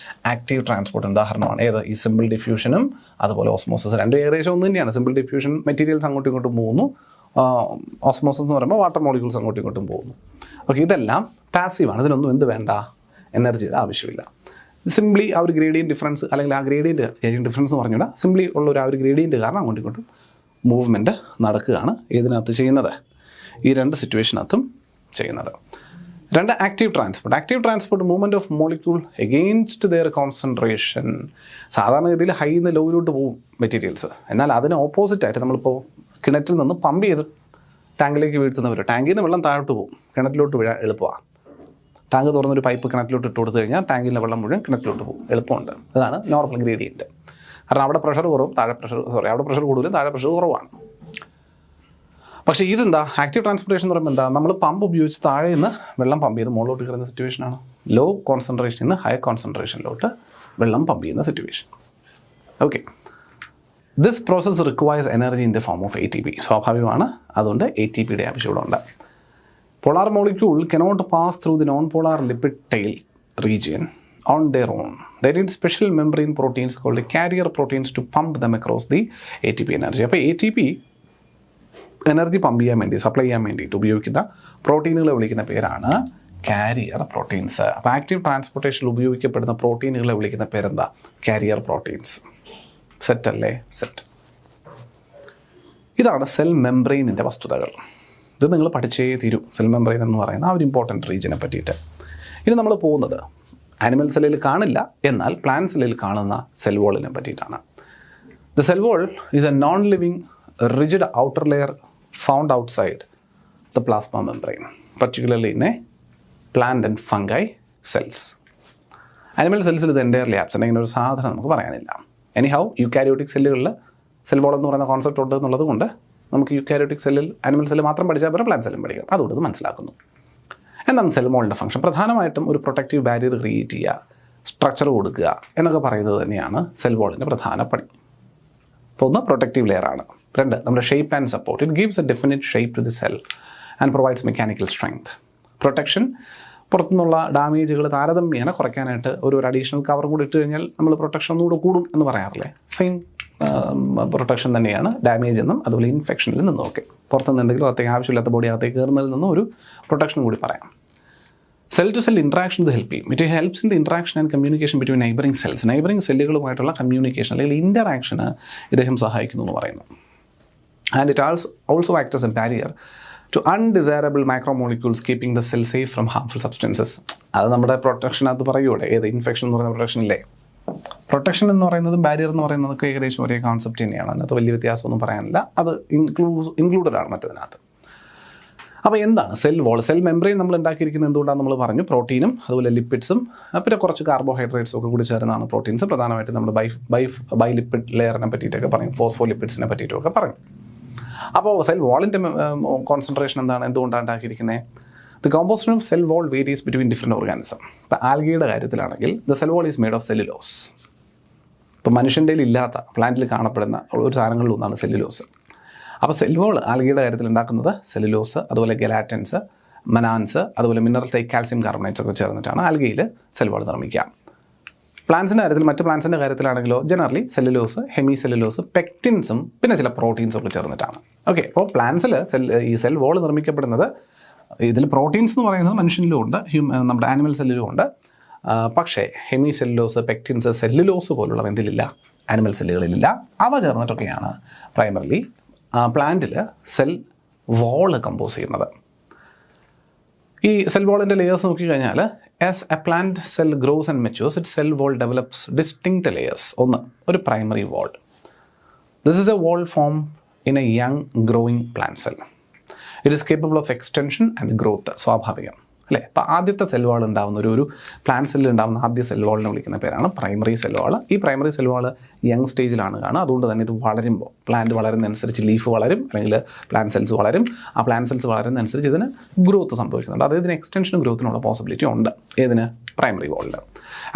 ആക്റ്റീവ് ട്രാൻസ്പോർട്ടിന് ഉദാഹരണമാണ്. ഏത്? ഈ സിമ്പിൾ ഡിഫ്യൂഷനും അതുപോലെ ഓസ്മോസിസ്. രണ്ടും ഏകദേശം ഒന്ന് തന്നെയാണ്. സിമ്പിൾ ഡിഫ്യൂഷൻ മെറ്റീരിയൽസ് അങ്ങോട്ടും ഇങ്ങോട്ടും പോകുന്നു, ഓസ്മോസിസ് എന്ന് പറയുമ്പോൾ വാട്ടർ മോളിക്യൂൾസ് അങ്ങോട്ടും ഇങ്ങോട്ടും പോകുന്നു. ഓക്കെ, ഇതെല്ലാം പാസീവാണ്. ഇതിനൊന്നും എന്ത് വേണ്ട? എനർജിയുടെ ആവശ്യമില്ല. സിംപ്ലി ആ ഒരു ഗ്രേഡിയൻറ്റ് ഡിഫറൻസ് അല്ലെങ്കിൽ ആ ഗ്രേഡിയൻറ്റ് ഡിഫറൻസ് എന്ന് പറഞ്ഞാൽ സിംപ്ലി ഉള്ള ഒരു ആ ഒരു ഗ്രേഡിയൻറ്റ് കാരണം അങ്ങോട്ടും ഇങ്ങോട്ടും മൂവ്മെൻറ്റ് നടക്കുകയാണ്. ഏതിനകത്ത് ചെയ്യുന്നത്? ഈ രണ്ട് സിറ്റുവേഷനകത്തും ചെയ്യുന്നത്. രണ്ട്, active transport. Active transport movement of molecule against their concentration. സാധാരണഗതിയിൽ ഹൈ നിന്ന് ലോയിലോട്ട് പോകും മെറ്റീരിയൽസ്. എന്നാൽ അതിന് ഓപ്പോസിറ്റായിട്ട് നമ്മളിപ്പോൾ കിണറ്റിൽ നിന്ന് പമ്പ് ചെയ്ത് ടാങ്കിലേക്ക് വീഴ്ത്തുന്നവർ, ടാങ്കിൽ നിന്ന് വെള്ളം താഴോട്ട് പോകും, കിണറ്റിലോട്ട് വീഴാൻ എളുപ്പമാണ്. ടാങ്ക് തുറന്നൊരു പൈപ്പ് കിണറ്റിലോട്ട് ഇട്ട് കൊടുത്തു കഴിഞ്ഞാൽ ടാങ്കിലെ വെള്ളം മുഴുവൻ കിണറ്റിലോട്ട് പോകും, എളുപ്പമുണ്ട്. അതാണ് നോർമൽ ഗ്രേഡിയൻറ്റ്. കാരണം അവിടെ പ്രഷർ കുറവും, അവിടെ പ്രഷർ കൂടുതലും, താഴെ പ്രഷർ കുറവാണ്. പക്ഷേ ഇതെന്താ? ആക്റ്റീവ് ട്രാൻസ്പോർട്ടേഷൻ എന്ന് പറയുമ്പോൾ എന്താ? നമ്മൾ പമ്പ് ഉപയോഗിച്ച് താഴെ നിന്ന് വെള്ളം പമ്പ് ചെയ്ത് മുകളിലോട്ട് കയറുന്ന സിറ്റുവേഷനാണ്. ലോ കോൺസെൻട്രേഷനിൽ നിന്ന് ഹൈ കോൺസെൻട്രേഷനിലോട്ട് വെള്ളം പമ്പ് ചെയ്യുന്ന situation. Okay, this process requires energy in the form of ATP. സ്വാഭാവികമാണ്, അതുകൊണ്ട് ATPയുടെ ആവശ്യം ഇവിടെ ഉണ്ട്. Polar molecule cannot pass through the non-polar lipid tail region on their own. They need special membrane proteins called carrier proteins to pump them across the ATP energy. അപ്പോൾ ATP എനർജി പമ്പ് ചെയ്യാൻ വേണ്ടി, സപ്ലൈ ചെയ്യാൻ വേണ്ടിയിട്ട് ഉപയോഗിക്കുന്ന പ്രോട്ടീനുകളെ വിളിക്കുന്ന പേരാണ് കാരിയർ പ്രോട്ടീൻസ്. അപ്പോൾ ആക്റ്റീവ് ട്രാൻസ്പോർട്ടേഷനിൽ ഉപയോഗിക്കപ്പെടുന്ന പ്രോട്ടീനുകളെ വിളിക്കുന്ന പേരെന്താ? Carrier proteins. സെറ്റ് അല്ലേ? സെറ്റ്. ഇതാണ് സെൽ മെംബ്രെയിനിൻ്റെ വസ്തുതകൾ. ഇത് നിങ്ങൾ പഠിച്ചേ തീരൂ. സെൽ മെംബ്രെയിൻ എന്ന് പറയുന്ന ആ ഒരു ഇമ്പോർട്ടൻറ്റ് റീജിയനെ പറ്റിയിട്ട്. ഇനി നമ്മൾ പോകുന്നത് ആനിമൽ സെല്ലിൽ കാണില്ല, എന്നാൽ പ്ലാന്റ് സെല്ലിൽ കാണുന്ന സെൽ വോളിനെ പറ്റിയിട്ടാണ്. The cell wall is a non living rigid outer layer found outside the plasma membrane, particularly in a plant and fungi cells. Animal സെൽസിൽ ഇത് എൻ്റയർലി ആബ്സെൻ്റ്. ഇങ്ങനെ ഒരു സാധനം നമുക്ക് പറയാനില്ല. എനിഹൗ യൂക്കാരിയോട്ടിക് സെല്ലുകളിൽ സെൽ വോൾ എന്ന് പറയുന്ന കോൺസെപ്റ്റ് ഉണ്ട് എന്നുള്ളത് കൊണ്ട് നമുക്ക് യൂക്കാരിയോട്ടിക് സെല്ലിൽ ആനിമൽ സെല്ല് മാത്രം പഠിച്ചാൽ പോലും പ്ലാന്റ് സെല്ലും പഠിക്കണം. അതുകൊണ്ട് ഇത് മനസ്സിലാക്കുന്നു. എന്താണ് സെൽ വോളിൻ്റെ ഫംഗ്ഷൻ? പ്രധാനമായിട്ടും ഒരു പ്രൊട്ടക്റ്റീവ് ബാരിയർ ക്രിയേറ്റ് ചെയ്യുക, സ്ട്രക്ചർ കൊടുക്കുക എന്നൊക്കെ പറയുന്നത് തന്നെയാണ് സെൽ വോളിൻ്റെ പ്രധാന പണി. അപ്പോൾ ഒന്ന് പ്രൊട്ടക്റ്റീവ് ലെയറാണ്. രണ്ട്, നമ്മുടെ shape and support. It gives a definite shape to the cell and provides mechanical strength. Protection, പുറത്തുനിന്നുള്ള ഡാമേജുകൾ താരതമ്യേന കുറയ്ക്കാനായിട്ട് ഒരു അഡീഷണൽ കവർ കൂടി ഇട്ട് കഴിഞ്ഞാൽ നമ്മൾ പ്രൊട്ടക്ഷൻ ഒന്നുകൂടെ കൂടും എന്ന് പറയാറില്ലേ? സെയിം പ്രൊട്ടക്ഷൻ തന്നെയാണ് ഡാമേജ് എന്നും അതുപോലെ ഇൻഫെക്ഷനിൽ നിന്നും ഒക്കെ. പുറത്തുനിന്ന് എന്തെങ്കിലും അകത്തേക്ക് ആവശ്യമില്ലാത്ത ബോഡി അകത്തേക്ക് കയറുന്നതിൽ നിന്നും ഒരു പ്രൊട്ടക്ഷൻ കൂടി പറയാം. സെൽ ടു സെൽ ഇൻട്രാക്ഷൻ ഇത് ഹെൽപ്പ് ചെയ്യും. It helps in the interaction and communication between neighbouring cells. Neighbouring സെല്ലുകളുമായിട്ടുള്ള കമ്മ്യൂണിക്കേഷൻ അല്ലെങ്കിൽ ഇൻ്ററാക്ഷന് ഇദ്ദേഹം സഹായിക്കുന്നു എന്ന് പറയുന്നു. And it also act as a barrier to undesirable micromolecules keeping the cell safe from harmful substances. അത് നമ്മുടെ പ്രൊട്ടക്ഷനകത്ത് പറയുകൂടെ? ഏത്? ഇൻഫെക്ഷൻ എന്ന് പറയുന്ന പ്രൊട്ടക്ഷൻ ഇല്ലേ? പ്രൊട്ടക്ഷൻ എന്ന് പറയുന്നതും ബാരിയർ എന്ന് പറയുന്നതൊക്കെ ഏകദേശം ഒരേ കോൺസെപ്റ്റ് തന്നെയാണ്. അതിനകത്ത് വലിയ വ്യത്യാസമൊന്നും പറയാനില്ല. അത് ഇൻക്ലൂഡഡ് ആണ് മറ്റതിനകത്ത്. അപ്പോൾ എന്താണ് സെൽ വോൾ? സെൽ മെംബ്രെയിൻ നമ്മൾ ഉണ്ടാക്കിയിരിക്കുന്നത് എന്തുകൊണ്ടാണ് നമ്മൾ പറഞ്ഞു? പ്രോട്ടീനും അതുപോലെ ലിപ്പിഡ്സും പിന്നെ കുറച്ച് കാർബോഹൈഡ്രേറ്റ്സും ഒക്കെ കൂടി ചേർന്നാണ് പ്രോട്ടീൻസ്. പ്രധാനമായിട്ട് നമ്മൾ ബൈ ലിപ്പിഡ് ലെയറിനെ പറ്റിയിട്ടൊക്കെ പറയും, ഫോസ്ഫോലിപ്പിഡ്സിനെ പറ്റിയിട്ടൊക്കെ പറയും. അപ്പോൾ സെൽ വോളിൻ്റെ കോൺസെൻട്രേഷൻ എന്താണ്? എന്തുകൊണ്ടാണ് ഉണ്ടാക്കിയിരിക്കുന്നത്? The composition of cell wall varies between different organism. ഇപ്പോൾ ആൽഗയുടെ കാര്യത്തിലാണെങ്കിൽ the cell wall is made of cellulose. ഇപ്പോൾ മനുഷ്യൻ്റെ ഇല്ലാത്ത പ്ലാന്റിൽ കാണപ്പെടുന്ന ഒരു സാധനങ്ങളിൽ ഒന്നാണ് സെല്ലുലോസ്. അപ്പോൾ സെൽ വോൾ ആൽഗയുടെ കാര്യത്തിൽ ഉണ്ടാക്കുന്നത് സെല്ലുലോസ്, അതുപോലെ ഗെലാറ്റൻസ്, മനാൻസ്, അതുപോലെ മിനറൽ ടൈപ്പ് കാൽസ്യം കാർബണേറ്റ്സ് ഒക്കെ ചേർന്നിട്ടാണ് ആൽഗയിൽ സെൽ വോൾ നിർമ്മിക്കുക. പ്ലാന്റ്സിൻ്റെ കാര്യത്തിൽ, മറ്റ് പ്ലാന്റ്സിൻ്റെ കാര്യത്തിലാണെങ്കിലോ ജനറലി സെല്ലുലോസ്, ഹെമി സെല്ലുലോസ്, പെക്റ്റിൻസും പിന്നെ ചില പ്രോട്ടീൻസും ഒക്കെ ചേർന്നിട്ടാണ്. ഓക്കെ, അപ്പോൾ പ്ലാന്റ്സിൽ ഈ സെൽ വോൾ നിർമ്മിക്കപ്പെടുന്നത്, ഇതിൽ പ്രോട്ടീൻസ് എന്ന് പറയുന്നത് മനുഷ്യനിലും ഉണ്ട്, നമ്മുടെ ആനിമൽ സെല്ലിലും ഉണ്ട്. പക്ഷേ ഹെമി സെല്ലുലോസ്, പെക്റ്റിൻസ്, സെല്ലുലോസ് പോലുള്ളവ എന്തിലില്ല? ആനിമൽ സെല്ലുകളിലില്ല. അവ ചേർന്നിട്ടൊക്കെയാണ് പ്രൈമറിലി പ്ലാന്റിൽ സെൽ വോൾ കമ്പോസ് ചെയ്യുന്നത്. ഈ സെൽ വോളിൻ്റെ ലെയേഴ്സ് നോക്കിക്കഴിഞ്ഞാൽ as a plant cell grows and matures it cell wall develops distinct layers. ഒന്ന്, ഒരു primary wall. This is a wall form in a young growing plant cell. It is capable of extension and growth. സ്വാഭാവികം അല്ലേ? അപ്പോൾ ആദ്യത്തെ സെൽ വാൾ ഉണ്ടാകുന്ന ഒരു പ്ലാന്റ് സെല്ലിൽ ഉണ്ടാകുന്ന ആദ്യ സെൽ വാളിനെ വിളിക്കുന്ന പേരാണ് പ്രൈമറി സെൽ വാൾ. ഈ പ്രൈമറി സെൽ വാൾ യങ് സ്റ്റേജിലാണ് കാണുക. അതുകൊണ്ട് തന്നെ ഇത് വളരുമ്പോൾ, പ്ലാന്റ് വളരുന്നതനുസരിച്ച് ലീഫ് വളരും, അല്ലെങ്കിൽ പ്ലാന്റ് സെൽസ് വളരും. ആ പ്ലാന്റ് സെൽസ് വളരുന്നതനുസരിച്ച് ഇതിന് ഗ്രോത്ത് സംഭവിക്കുന്നുണ്ട്. അതായത് ഇതിന് എക്സ്റ്റൻഷനും ഗ്രോത്തിനുള്ള പോസിബിലിറ്റി ഉണ്ട്. ഏതിന്? Primary വാളിൽ.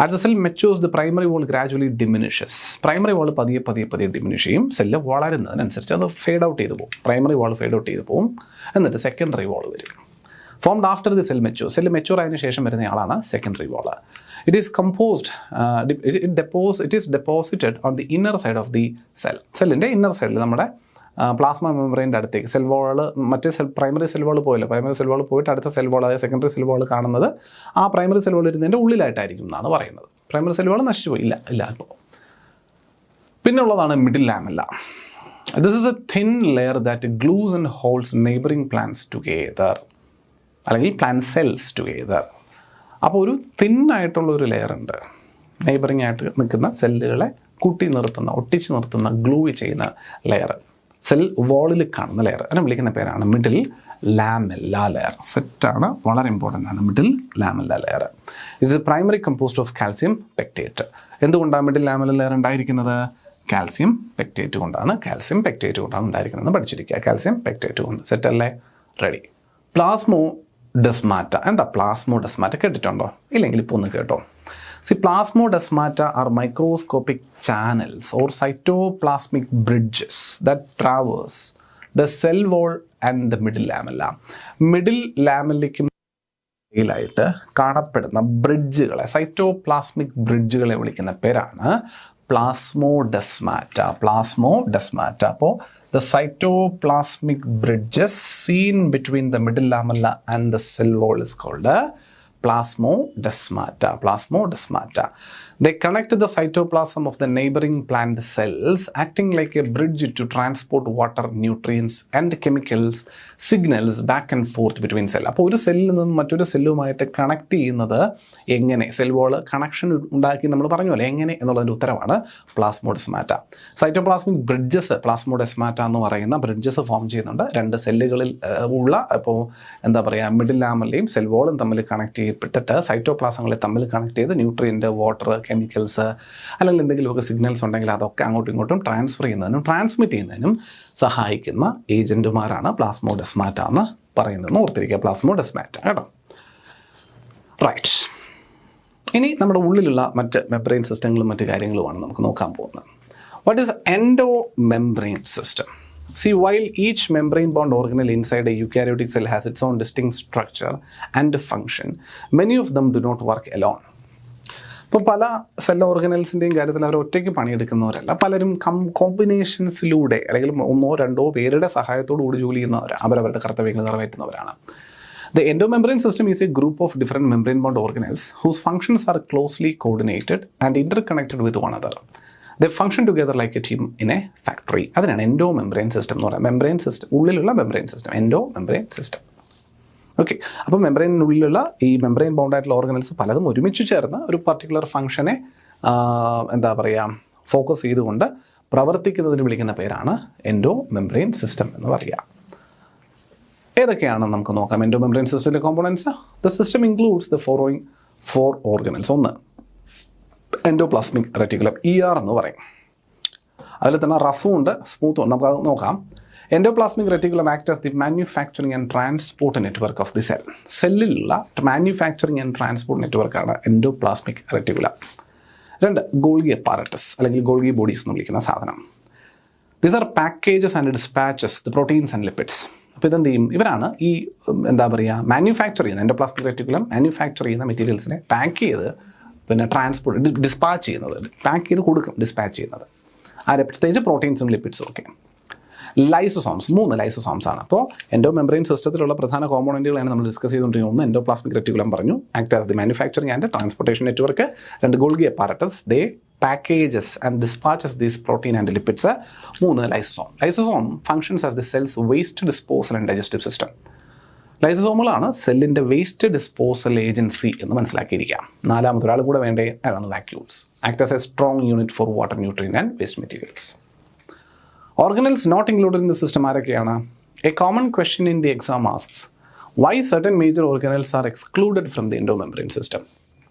As the cell matures, the primary wall gradually diminishes. Primary wall പതിയെ ഡിമിനിഷ് ചെയ്യും. സെല്ല് വളരുന്നതിനനുസരിച്ച് അത് ഫേഡ് ഔട്ട് ചെയ്ത് പോകും. പ്രൈമറി വാൾ ഫേഡ് ഔട്ട് ചെയ്ത് പോകും. എന്നിട്ട് സെക്കൻഡറി വാൾ വരും. Formed after the cell mature. Cell mature ആയതിനു ശേഷം വരുന്നയാളാണ് secondary wall. It is composed, it is deposited on the inner side of the cell. സെല്ലിൻ്റെ ഇന്നർ സൈഡിൽ നമ്മുടെ പ്ലാസ്മ മെമ്പറൈൻ്റെ അടുത്തേക്ക് സെൽ വാൾ, മറ്റേ പ്രൈമറി സെൽ വാൾ പോയല്ലോ, പ്രൈമറി സെൽ വാൾ പോയിട്ട് അടുത്ത സെൽ വാൾ, അതായത് സെക്കൻഡറി സെൽ വാൾ കാണുന്നത് ആ പ്രൈമറി സെൽ വാൾ ഇരുന്നതിൻ്റെ ഉള്ളിലായിട്ടായിരിക്കും എന്നാണ് പറയുന്നത്. പ്രൈമറി സെൽ വാൾ നശിച്ചു പോയി, ഇല്ല ഇപ്പോൾ. പിന്നെ ഉള്ളതാണ് middle lamella. This is A thin layer that glues and holds neighbouring plants together, അല്ലെങ്കിൽ പ്ലാന്റ് സെൽസ് ടുഗെദർ. അപ്പോൾ ഒരു തിന്നായിട്ടുള്ളൊരു ലെയർ ഉണ്ട്, നെയ്ബറിംഗ് ആയിട്ട് നിൽക്കുന്ന സെല്ലുകളെ ഒട്ടിച്ച് നിർത്തുന്ന ഗ്ലൂ ചെയ്യുന്ന ലെയർ, സെൽ വാളിൽ കാണുന്ന ലെയർ. അതിനെ വിളിക്കുന്ന പേരാണ് മിഡിൽ ലാമെല്ല ലെയർ. സെറ്റാണ്, വളരെ ഇമ്പോർട്ടൻ്റ് ആണ് middle lamella layer. It's a primary compost of calcium pectate. എന്തുകൊണ്ടാണ് മിഡിൽ ലാമെല്ല ലെയർ ഉണ്ടായിരിക്കുന്നത്? കാൽസ്യം പെക്ടേറ്റ് കൊണ്ടാണ് ഉണ്ടായിരിക്കുന്നത്. പഠിച്ചിരിക്കുക, കാൽസ്യം പെക്ടേറ്റ് കൊണ്ട്. സെറ്റല്ലേ? റെഡി. പ്ലാസ്മോഡെസ്മാറ്റ. എന്താ പ്ലാസ്മോഡെസ്മാറ്റ? കേട്ടിട്ടുണ്ടോ? ഇല്ലെങ്കിൽ ഇപ്പോൾ ഒന്ന് കേട്ടോ. Plasmodesmata are microscopic channels or cytoplasmic bridges that traverse the cell wall and the middle lamella. Middle lamellയ്ക്കും ഇടയിലായിട്ട് കാണപ്പെടുന്ന ബ്രിഡ്ജുകളെ, സൈറ്റോപ്ലാസ്മിക് ബ്രിഡ്ജുകളെ വിളിക്കുന്ന പേരാണ് പ്ലാസ്മോഡെസ്മാറ്റ. അപ്പോൾ the cytoplasmic bridges seen between the middle lamella and the cell wall is called Plasmodesmata. They connect the cytoplasm of the neighboring plant cells, acting like a bridge to transport water, nutrients and chemicals signals back and forth between cell. അപ്പോൾ ഒരു സെല്ലിൽ നിന്ന് മറ്റൊരു സെല്ലുമായിട്ട് കണക്ട് ചെയ്യുന്നത് എങ്ങനെ, സെൽ വാൾ കണക്ഷൻ ഉണ്ടാക്കി നമ്മൾ പറഞ്ഞല്ലേ എങ്ങനെ എന്നുള്ളതിൻ്റെ ഉത്തരവാണ് പ്ലാസ്മോഡെസ്മാറ്റ. സൈറ്റോപ്ലാസ്മിക് ബ്രിഡ്ജസ്, പ്ലാസ്മോഡെസ്മാറ്റ എന്ന് പറയുന്ന ബ്രിഡ്ജസ് ഫോം ചെയ്യുന്നുണ്ട് രണ്ട് സെല്ലുകളിൽ ഉള്ള. അപ്പോൾ എന്താ പറയുക, മിഡിൽ ലാമെല്ലയും സെൽ വാളും തമ്മിൽ കണക്ട് ചെയ്യപ്പെട്ടിട്ട് സൈറ്റോപ്ലാസങ്ങളെ തമ്മിൽ കണക്ട് ചെയ്ത് ന്യൂട്രിയൻ്റ്, വാട്ടർ, കെമിക്കൽസ് അല്ലെങ്കിൽ എന്തെങ്കിലുമൊക്കെ സിഗ്നൽസ് ഉണ്ടെങ്കിൽ അതൊക്കെ അങ്ങോട്ടും ഇങ്ങോട്ടും ട്രാൻസ്ഫർ ചെയ്യുന്നതിനും ട്രാൻസ്മിറ്റ് ചെയ്യുന്നതിനും സഹായിക്കുന്ന ഏജൻറ്റുമാരാണ് പ്ലാസ്മോഡെസ്മാറ്റ എന്ന് പറയുന്നത്. ഓർത്തിരിക്കുക, പ്ലാസ്മോഡെസ്മാറ്റ കേട്ടോ. റൈറ്റ്. ഇനി നമ്മുടെ ഉള്ളിലുള്ള മറ്റ് മെംബ്രെയിൻ സിസ്റ്റങ്ങളും മറ്റ് കാര്യങ്ങളുമാണ് നമുക്ക് നോക്കാൻ പോകുന്നത്. What is endo membrane system? while each membrane bound organelle inside a eukaryotic cell has its own distinct structure and function, many of them do not work alone. ഇപ്പോൾ പല സെൽ ഓർഗനൽസിൻ്റെയും കാര്യത്തിൽ അവർ ഒറ്റയ്ക്ക് പണിയെടുക്കുന്നവരല്ല, പലരും കോമ്പിനേഷൻസിലൂടെ അല്ലെങ്കിൽ ഒന്നോ രണ്ടോ പേരുടെ സഹായത്തോടു കൂടി ജോലി ചെയ്യുന്നവരാണ്, അവരവരുടെ കർത്തവ്യങ്ങൾ നിറവേറ്റുന്നവരാണ്. The endomembrane system is a group of different membrane bound organelles whose functions are closely coordinated and interconnected with one another. They function together like a team in a factory. അതിനാണ് എൻഡോ മെംബ്രെയിൻ സിസ്റ്റം എന്ന് പറയുന്നത്. മെംബ്രെയിൻ സിസ്റ്റം, ഉള്ളിലുള്ള membrane system, endo membrane system. Okay, അപ്പോൾ മെംബ്രെയിനുള്ളിലുള്ള ഈ മെംബ്രെയിൻ ബൗണ്ടായിട്ടുള്ള ഓർഗനൽസ് പലതും ഒരുമിച്ച് ചേർന്ന് ഒരു പർട്ടിക്കുലർ ഫംഗ്ഷനെ എന്താ പറയുക ഫോക്കസ് ചെയ്തുകൊണ്ട് പ്രവർത്തിക്കുന്നതിന് വിളിക്കുന്ന പേരാണ് എൻഡോ മെംബ്രെയിൻ സിസ്റ്റം എന്ന് പറയുക. ഏതൊക്കെയാണെന്ന് നമുക്ക് നോക്കാം. എൻഡോ മെംബ്രെയിൻ സിസ്റ്റത്തിലെ components. The system includes the following 4 organelles. ഒന്ന് എൻഡോപ്ലാസ്മിക് റെറ്റിക്കുലം, ER എന്ന് പറയും. അതിൽ തന്നെ റഫും ഉണ്ട്, സ്മൂത്തും ഉണ്ട്. നമുക്കത് നോക്കാം. Endoplasmic reticulum act as the manufacturing and transport network of the cell. സെല്ലിലുള്ള മാനുഫാക്ചറിങ് ആൻഡ് ട്രാൻസ്പോർട്ട് നെറ്റ്വർക്കാണ് എൻഡോപ്ലാസ്മിക് റെറ്റിക്കുലം. 2 ഗോൾഗി അപ്പാരറ്റസ് അല്ലെങ്കിൽ ഗോൾഗി ബോഡീസ് എന്ന് വിളിക്കുന്ന സാധനം. These are packages and dispatches the proteins and lipids. അപ്പോൾ ഇതെന്ത് ചെയ്യും? ഇവരാണ് ഈ എന്താ പറയുക മാനുഫാക്ചർ ചെയ്യുന്ന എൻഡോപ്ലാസ്മിക് റെറ്റിക്കുലം മാനുഫാക്ചർ ചെയ്യുന്ന മെറ്റീരിയൽസിനെ പാക്ക് ചെയ്ത് പിന്നെ ട്രാൻസ്പോർട്ട് ഡിസ്പാച്ച് ചെയ്യുന്നത്, പാക്ക് ചെയ്ത് കൊടുക്കും, ഡിസ്പാച്ച് ചെയ്യുന്നത് ആരെ? പ്രത്യേകിച്ച് പ്രോട്ടീൻസും ലിപ്പിഡ്സും ഒക്കെ. ലൈസോസോംസ്, 3 ലൈസോസോംസ് ആണ്. അപ്പോൾ എൻഡോ മെംബ്രെയിൻ സിസ്റ്റത്തിലുള്ള പ്രധാന കോമ്പോണൻറ്റുകളാണ് നമ്മൾ ഡിസ്കസ് ചെയ്തുകൊണ്ടിരിക്കുന്നത്. 1 എൻഡോപ്ലാസ്മിക് റെറ്റിക്കുലം പറഞ്ഞു, act as the manufacturing and transportation network. 2 Golgi apparatus, they packages and dispatches these protein and lipids. 3 lysosome. Lysosome functions as the cell's waste disposal and digestive system. ലൈസോസോമുകളാണ് സെല്ലിൻ്റെ വേസ്റ്റ് ഡിസ്പോസൽ ഏജൻസി എന്ന് മനസ്സിലാക്കിയിരിക്കുക. 4ാമത് ഒരാൾ കൂടെ വേണ്ടേ, അതാണ് vacuoles. Act as a strong unit for water, nutrient and waste materials. Organelles not included in the system ആരൊക്കെയാണ്? A common question in the exam asks why certain major organelles are excluded from the endomembrane system.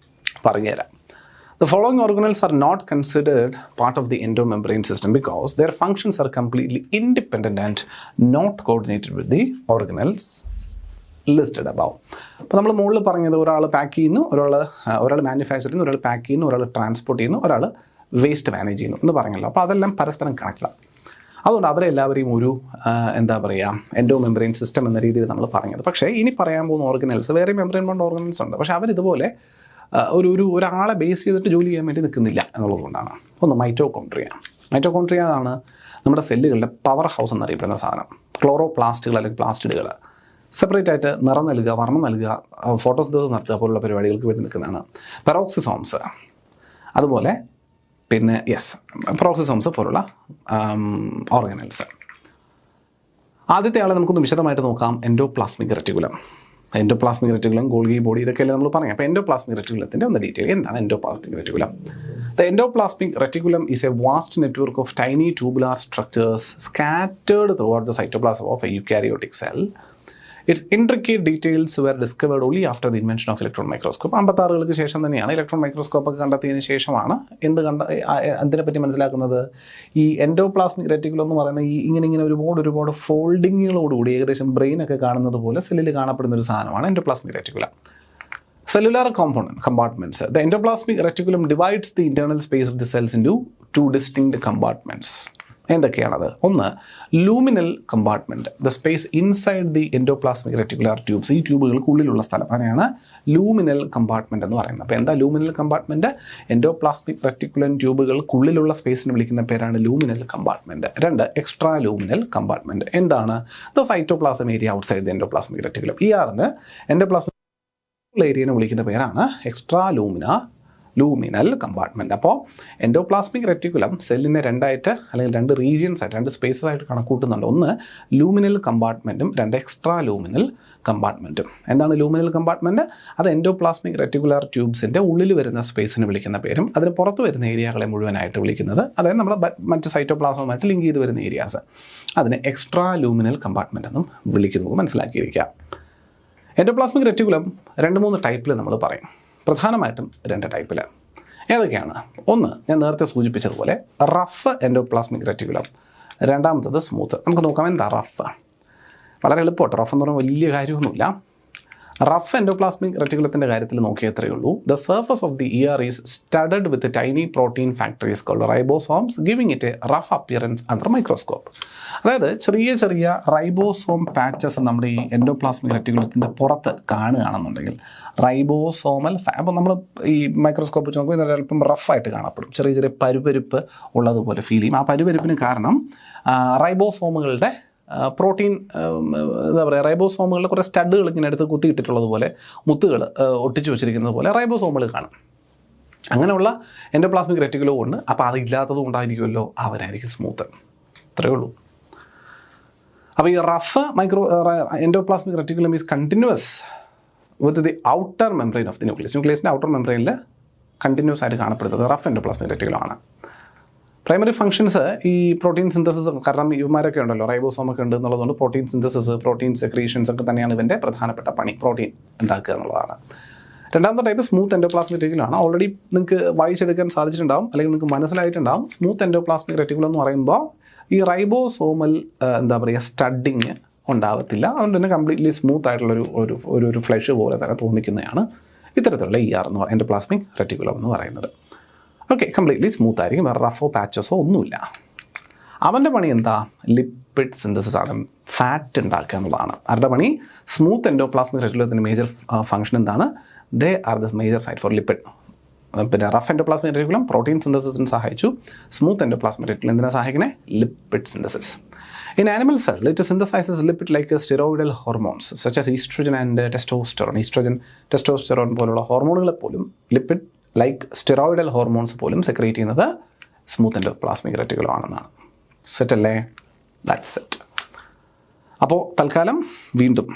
പറഞ്ഞുതരാം. The following organelles are not considered part of the endomembrane system because their functions are completely independent and not coordinated with the organelles listed above. അപ്പോൾ നമ്മൾ മുകളിൽ പറഞ്ഞത് ഒരാൾ പാക്ക് ചെയ്യുന്നു, ഒരാൾ മാനുഫാക്ചർ ചെയ്യുന്നു, ഒരാൾ പാക്ക് ചെയ്യുന്നു, ഒരാൾ ട്രാൻസ്പോർട്ട് ചെയ്യുന്നു, ഒരാൾ വേസ്റ്റ് മാനേജ് ചെയ്യുന്നു എന്ന് പറഞ്ഞല്ലോ. അപ്പോൾ അതെല്ലാം പരസ്പരം കണക്റ്റാണ്. അതുകൊണ്ട് അവരെ എല്ലാവരെയും ഒരു എൻഡോ മെംബ്രെയിൻ സിസ്റ്റം എന്ന രീതിയിൽ നമ്മൾ പറഞ്ഞത്. പക്ഷേ ഇനി പറയാൻ പോകുന്ന ഓർഗനൽസ് വേറെ മെംബ്രെയിൻ ബൗണ്ട് ഓർഗനൽസ് ഉണ്ട്. പക്ഷേ അവരിതുപോലെ ഒരാളെ ബേസ് ചെയ്തിട്ട് ജോലി ചെയ്യാൻ വേണ്ടി നിൽക്കുന്നില്ല എന്നുള്ളതുകൊണ്ടാണ്. ഒന്ന് മൈറ്റോകോൺട്രിയ. മൈറ്റോകോൺട്രിയ ആണ് നമ്മുടെ സെല്ലുകളുടെ പവർ ഹൗസ് എന്നറിയപ്പെടുന്ന സാധനം. ക്ലോറോപ്ലാസ്റ്റുകൾ അല്ലെങ്കിൽ പ്ലാസ്റ്റിഡുകൾ സെപ്പറേറ്റ് ആയിട്ട് നിറം നൽകുക, വർണ്ണം നൽകുക, ഫോട്ടോസിന്തസിസ് നടത്തുക പോലുള്ള പരിപാടികൾക്ക് വേണ്ടി നിൽക്കുന്നതാണ്. പെറോക്സിസോംസ്, അതുപോലെ പിന്നെ പെറോക്സിസോംസ് പോലുള്ള ഓർഗനൽസ്. ആദ്യത്തെ ആളെ നമുക്കൊന്ന് വിശദമായിട്ട് നോക്കാം. Endoplasmic reticulum. Endoplasmic reticulum, Golgi body, ഇതൊക്കെയല്ലേ നമ്മൾ പറയാം. അപ്പോൾ എൻഡോപ്ലാസ്മിക് റെറ്റിക്കുലത്തിൻ്റെ ഒന്ന് ഡീറ്റെയിൽ. എന്താണ് endoplasmic reticulum? The endoplasmic reticulum is a vast network of tiny tubular structures scattered throughout the cytoplasm of a eukaryotic cell. Its intricate details were discovered only after the invention of electron microscope. 56 ശേഷം തന്നെയാണ് ഇലക്ട്രോൺ മൈക്രോസ്കോപ്പ് ഒക്കെ കണ്ടെത്തിയതിന് ശേഷമാണ് അതിനെപ്പറ്റി മനസ്സിലാക്കുന്നത്. ഈ എൻഡോപ്ലാസ്മിക് റെറ്റിക്കുലം എന്ന് പറയുന്നത് ഇങ്ങനെ ഒരുപാട് ഫോൾഡിങ്ങുകളോടുകൂടി ഏകദേശം ബ്രെയിനൊക്കെ കാണുന്നത് പോലെ സെല്ലിൽ കാണപ്പെടുന്ന ഒരു സാധനമാണ് endoplasmic reticulum. Cellular compartments. The endoplasmic reticulum divides the internal space of the cells into two distinct compartments. എന്തൊക്കെയാണത്? ഒന്ന്, luminal compartment, the space inside the endoplasmic reticular tubes. ഈ ട്യൂബുകൾക്കുള്ളിലുള്ള സ്ഥലം, അതിനെയാണ് ലൂമിനൽ കമ്പാർട്ട്മെൻറ്റ് എന്ന് പറയുന്നത്. അപ്പോൾ എന്താ ലൂമിനൽ കമ്പാർട്ട്മെൻറ്റ്? എൻഡോപ്ലാസ്മിക് റെറ്റിക്കുലൻ ട്യൂബുകൾക്കുള്ളിലുള്ള സ്പേസിന് വിളിക്കുന്ന പേരാണ് ലൂമിനൽ കമ്പാർട്ട്മെൻറ്റ്. രണ്ട്, എക്സ്ട്രാ ലൂമിനൽ കമ്പാർട്ട്മെൻറ്റ്. എന്താണ്? The cytoplasm area outside the endoplasmic reticulum. ERന് എൻഡോപ്ലാസ്മിക് ഏരിയനെ വിളിക്കുന്ന പേരാണ് എക്സ്ട്രാ ലൂമിനൽ കമ്പാർട്ട്മെൻറ്റ്. അപ്പോൾ എൻഡോപ്ലാസ്മിക് റെറ്റിക്കുലം സെല്ലിനെ രണ്ടായിട്ട് അല്ലെങ്കിൽ രണ്ട് റീജിയൻസ് ആയിട്ട്, രണ്ട് സ്പേസസ് ആയിട്ട് കണക്കൂട്ടുന്നുണ്ട്. ഒന്ന് ലൂമിനൽ കമ്പാർട്ട്മെൻറ്റും രണ്ട് എക്സ്ട്രാ ലൂമിനൽ കമ്പാർട്ട്മെൻറ്റും. എന്താണ് ലൂമിനൽ കമ്പാർട്ട്മെൻറ്റ്? അത് എൻഡോപ്ലാസ്മിക് റെറ്റിക്കുലർ ട്യൂബ്സിൻ്റെ ഉള്ളിൽ വരുന്ന സ്പേസിന് വിളിക്കുന്ന പേരും അതിന് പുറത്ത് വരുന്ന ഏരിയകളെ മുഴുവനായിട്ട് വിളിക്കുന്നത്, അതായത് നമ്മുടെ മറ്റ് സൈറ്റോപ്ലാസവുമായിട്ട് ലിങ്ക് ചെയ്ത് വരുന്ന ഏരിയാസ്, അതിനെ എക്സ്ട്രാ ലൂമിനൽ കമ്പാർട്ട്മെൻറ്റ് എന്നും വിളിക്കുന്നത് മനസ്സിലാക്കിയിരിക്കുക. എൻഡോപ്ലാസ്മിക് റെറ്റിക്കുലം 2-3 ടൈപ്പിൽ നമ്മൾ പറയും. പ്രധാനമായിട്ടും 2 ടൈപ്പിൽ. ഏതൊക്കെയാണ്? ഒന്ന്, ഞാൻ നേരത്തെ സൂചിപ്പിച്ചതുപോലെ റഫ് എൻഡോപ്ലാസ്മിക് റെറ്റിക്കുലം. രണ്ടാമത്തത് സ്മൂത്ത്. നമുക്ക് നോക്കാം എന്താ റഫ്. വളരെ എളുപ്പമായിട്ട്. റഫ് എന്ന് പറഞ്ഞാൽ വലിയ കാര്യമൊന്നുമില്ല. റഫ് എൻഡോപ്ലാസ്മിക് റെറ്റിക്കുലത്തിൻ്റെ കാര്യത്തിൽ നോക്കിയേ എത്രയേ ഉള്ളൂ. The surface of the ER is studded with tiny protein factories called ribosomes, giving it a rough appearance under microscope. അതായത് ചെറിയ റൈബോസോം പാച്ചസ് നമ്മുടെ ഈ എൻഡോപ്ലാസ്മിക് റെറ്റിക്കുലത്തിൻ്റെ പുറത്ത് കാണുകയാണെന്നുണ്ടെങ്കിൽ റൈബോസോമൽ അപ്പോൾ നമ്മൾ ഈ മൈക്രോസ്കോപ്പ് വെച്ച് നോക്കുമ്പോൾ ഇത് അല്പം റഫായിട്ട് കാണപ്പെടും. ചെറിയ പരുപരുപ്പ് ഉള്ളതുപോലെ ഫീൽ ചെയ്യും. ആ പരുപരുപ്പിന് കാരണം റൈബോസോമുകളുടെ പ്രോട്ടീൻ എന്താ പറയുക, റൈബോസോമുകളിൽ കുറേ സ്റ്റഡുകൾ ഇങ്ങനെ എടുത്ത് കുത്തിയിട്ടിട്ടുള്ളതുപോലെ, മുത്തുകൾ ഒട്ടിച്ചു വെച്ചിരിക്കുന്നത് പോലെ റൈബോസോമുകൾ കാണും. അങ്ങനെയുള്ള എൻഡോപ്ലാസ്മിക് റെറ്റിക്കുലവും ഉണ്ട്. അപ്പോൾ അതില്ലാത്തതും ഉണ്ടായിരിക്കുമല്ലോ, അവനായിരിക്കും സ്മൂത്ത്. അത്രയേ ഉള്ളൂ. അപ്പോൾ ഈ rough endoplasmic reticulum is continuous with the outer membrane of the ന്യൂക്ലിയസിൻ്റെ ഔട്ടർ മെംബ്രെയിനിൽ കണ്ടിന്യൂസ് ആയിട്ട് കാണപ്പെടുന്നത് റഫ് എൻഡോപ്ലാസ്മിക് റെറ്റിക്കുലമാണ്. പ്രൈമറി ഫംഗ്ഷൻസ് ഈ പ്രോട്ടീൻ സിന്തസിസ്, കാരണം ഇവന്മാരൊക്കെ ഉണ്ടല്ലോ, റൈബോസോമൊക്കെ ഉണ്ട് എന്നുള്ളതുകൊണ്ട് പ്രോട്ടീൻ സിന്തസിസ്, പ്രോട്ടീൻ സെക്രീഷൻസ് ഒക്കെ തന്നെയാണ് ഇവൻ്റെ പ്രധാനപ്പെട്ട പണി, പ്രോട്ടീൻ ഉണ്ടാക്കുക എന്നുള്ളതാണ്. രണ്ടാമത്തെ ടൈപ്പ് സ്മൂത്ത് എൻഡോപ്ലാസ്മിക് റെറ്റിക്കുലമാണ്. ഓൾറെഡി നിങ്ങൾക്ക് വായിച്ചെടുക്കാൻ സാധിച്ചിട്ടുണ്ടാവും, അല്ലെങ്കിൽ നിങ്ങൾക്ക് മനസ്സിലായിട്ടുണ്ടാവും. സ്മൂത്ത് എൻഡോപ്ലാസ്മിക് റെറ്റിക്കുലം എന്ന് പറയുമ്പോൾ ഈ റൈബോസോമൽ സ്റ്റഡിങ് ഉണ്ടാവത്തില്ല. അതുകൊണ്ട് തന്നെ കംപ്ലീറ്റ്ലി സ്മൂത്ത് ആയിട്ടുള്ളൊരു ഒരു ഫ്ലഷ് പോലെ തന്നെ തോന്നിക്കുന്നതാണ് ഇത്തരത്തിലുള്ള ER എന്ന് പറയുന്നത്, എൻഡോപ്ലാസ്മിക് റെറ്റിക്കുലം എന്ന് പറയുന്നത്. ഓക്കെ, കംപ്ലീറ്റ്ലി സ്മൂത്ത് ആയിരിക്കും, വേറെ റഫോ പാച്ചസോ ഒന്നുമില്ല. അവൻ്റെ പണി എന്താ? ലിപ്പിഡ് സിന്തസിസ് ആണ്, ഫാറ്റ് ഉണ്ടാക്കുക എന്നുള്ളതാണ് അവരുടെ പണി. സ്മൂത്ത് എൻഡോപ്ലാസ്മിക് റെറ്റിക്കുലത്തിൻ്റെ മേജർ ഫംഗ്ഷൻ എന്താണ്? They are the major site for lipid. പിന്നെ റഫ് എൻഡോപ്ലാസ്മിക് റെറ്റിക്കുലം പ്രോട്ടീൻ സിന്തസിസിന് സഹായിച്ചു. സ്മൂത്ത് എൻഡോപ്ലാസ്മിക് റെറ്റിക്കുലം എന്തിനാ സഹായിക്കണേ? Lipid synthesis. In animal cell, it synthesizes lipid-like steroidal hormones such as estrogen and testosterone. Estrogen, testosterone പോലുള്ള ഹോർമോണുകളെ പോലും ലിപ്പിഡ് ലൈക്ക് സ്റ്റെറോയിഡൽ ഹോർമോൺസ് പോലും സെക്രീറ്റ് ചെയ്യുന്നത് സ്മൂത്ത് എൻഡോപ്ലാസ്മിക് റെറ്റിക്കുലം ആണെന്നാണ്. സെറ്റല്ലേ? That's set. അപ്പോൾ തൽക്കാലം വീണ്ടും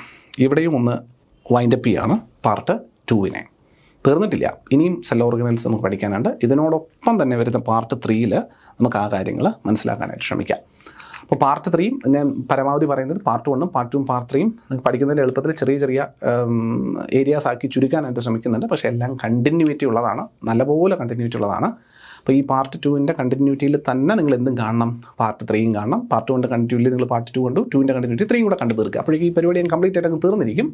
ഇവിടെയും ഒന്ന് വൈൻഡപ്പ് ചെയ്യാണ് പാർട്ട് 2. തീർന്നിട്ടില്ല, ഇനിയും സെൽ ഓർഗനൽസ് നമുക്ക് പഠിക്കാനുണ്ട്. ഇതിനോടൊപ്പം തന്നെ വരുന്ന പാർട്ട് 3 നമുക്ക് ആ കാര്യങ്ങൾ മനസ്സിലാക്കാനായിട്ട് ശ്രമിക്കാം. അപ്പോൾ പാർട്ട് 3 ഞാൻ പരമാവധി പറയുന്നത് പാർട്ട് 1ഉം പാർട്ട് 2ഉം പാർട്ട് 3ഉം നിങ്ങൾക്ക് പഠിക്കുന്നതിൽ എളുപ്പത്തിൽ ചെറിയ ഏരിയാസ് ആക്കി ചുരുക്കാനായിട്ട് ശ്രമിക്കുന്നുണ്ട്. പക്ഷേ എല്ലാം കണ്ടിന്യൂറ്റി ഉള്ളതാണ്, നല്ലപോലെ കണ്ടിന്യൂറ്റി ഉള്ളതാണ്. അപ്പോൾ ഈ പാർട്ട് 2ൻ്റെ കണ്ടിന്യൂറ്റിയിൽ തന്നെ നിങ്ങൾ എന്തും കാണണം, പാർട്ട് 3യും കാണണം. പാർട്ട് 1ൻ്റെ കണ്ടിന്യൂറ്റിയിൽ നിങ്ങൾ പാർട്ട് 2 കണ്ടു, 2ൻ്റെ കണ്ടിന്യൂറ്റി 3യും കൂടെ കണ്ടു തീർക്കുക. അപ്പോഴേക്കും ഈ പരിപാടി ഞാൻ കംപ്ലീറ്റ് ആയിട്ട് അങ്ങ് തീർന്നിരിക്കും.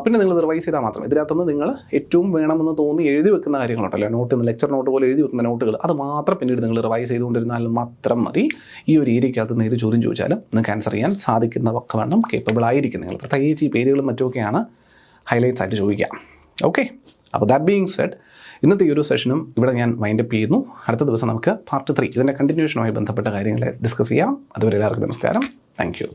പിന്നെ നിങ്ങൾ റിവൈസ് ചെയ്താൽ മാത്രം ഇതിനകത്തുനിന്ന് നിങ്ങൾ ഏറ്റവും വേണമെന്ന് തോന്നി എഴുതി വെക്കുന്ന കാര്യങ്ങളുണ്ടല്ലോ, നോട്ട് ലെക്ചർ നോട്ട് പോലെ എഴുതി വെക്കുന്ന നോട്ടുകൾ, അത് മാത്രം പിന്നീട് നിങ്ങൾ റിവൈസ് ചെയ്തുകൊണ്ടിരുന്നാൽ മാത്രം മതി. ഈ ഒരു ഏരിയക്കകത്ത് നിന്ന് ഏത് ചോദ്യം ചോദിച്ചാലും നിങ്ങൾക്ക് ആൻസർ ചെയ്യാൻ സാധിക്കുന്നതൊക്കെ വേണം, കേപ്പബിൾ ആയിരിക്കും നിങ്ങൾ. പ്രത്യേകിച്ച് ഈ പേരുകളും മറ്റുമൊക്കെയാണ് ഹൈലൈറ്റ്സ് ആയിട്ട് ചോദിക്കുക. ഓക്കെ, അപ്പോൾ ദാറ്റ് ബീയിങ് സെഡ് ഇന്നത്തെ ഈ ഒരു സെഷനും ഇവിടെ ഞാൻ വൈൻഡപ്പ് ചെയ്യുന്നു. അടുത്ത ദിവസം നമുക്ക് പാർട്ട് 3 ഇതിൻ്റെ കണ്ടിന്യൂഷനുമായി ബന്ധപ്പെട്ട കാര്യങ്ങളെ ഡിസ്കസ് ചെയ്യാം. അതുവരെ എല്ലാവർക്കും നമസ്കാരം. Thank you.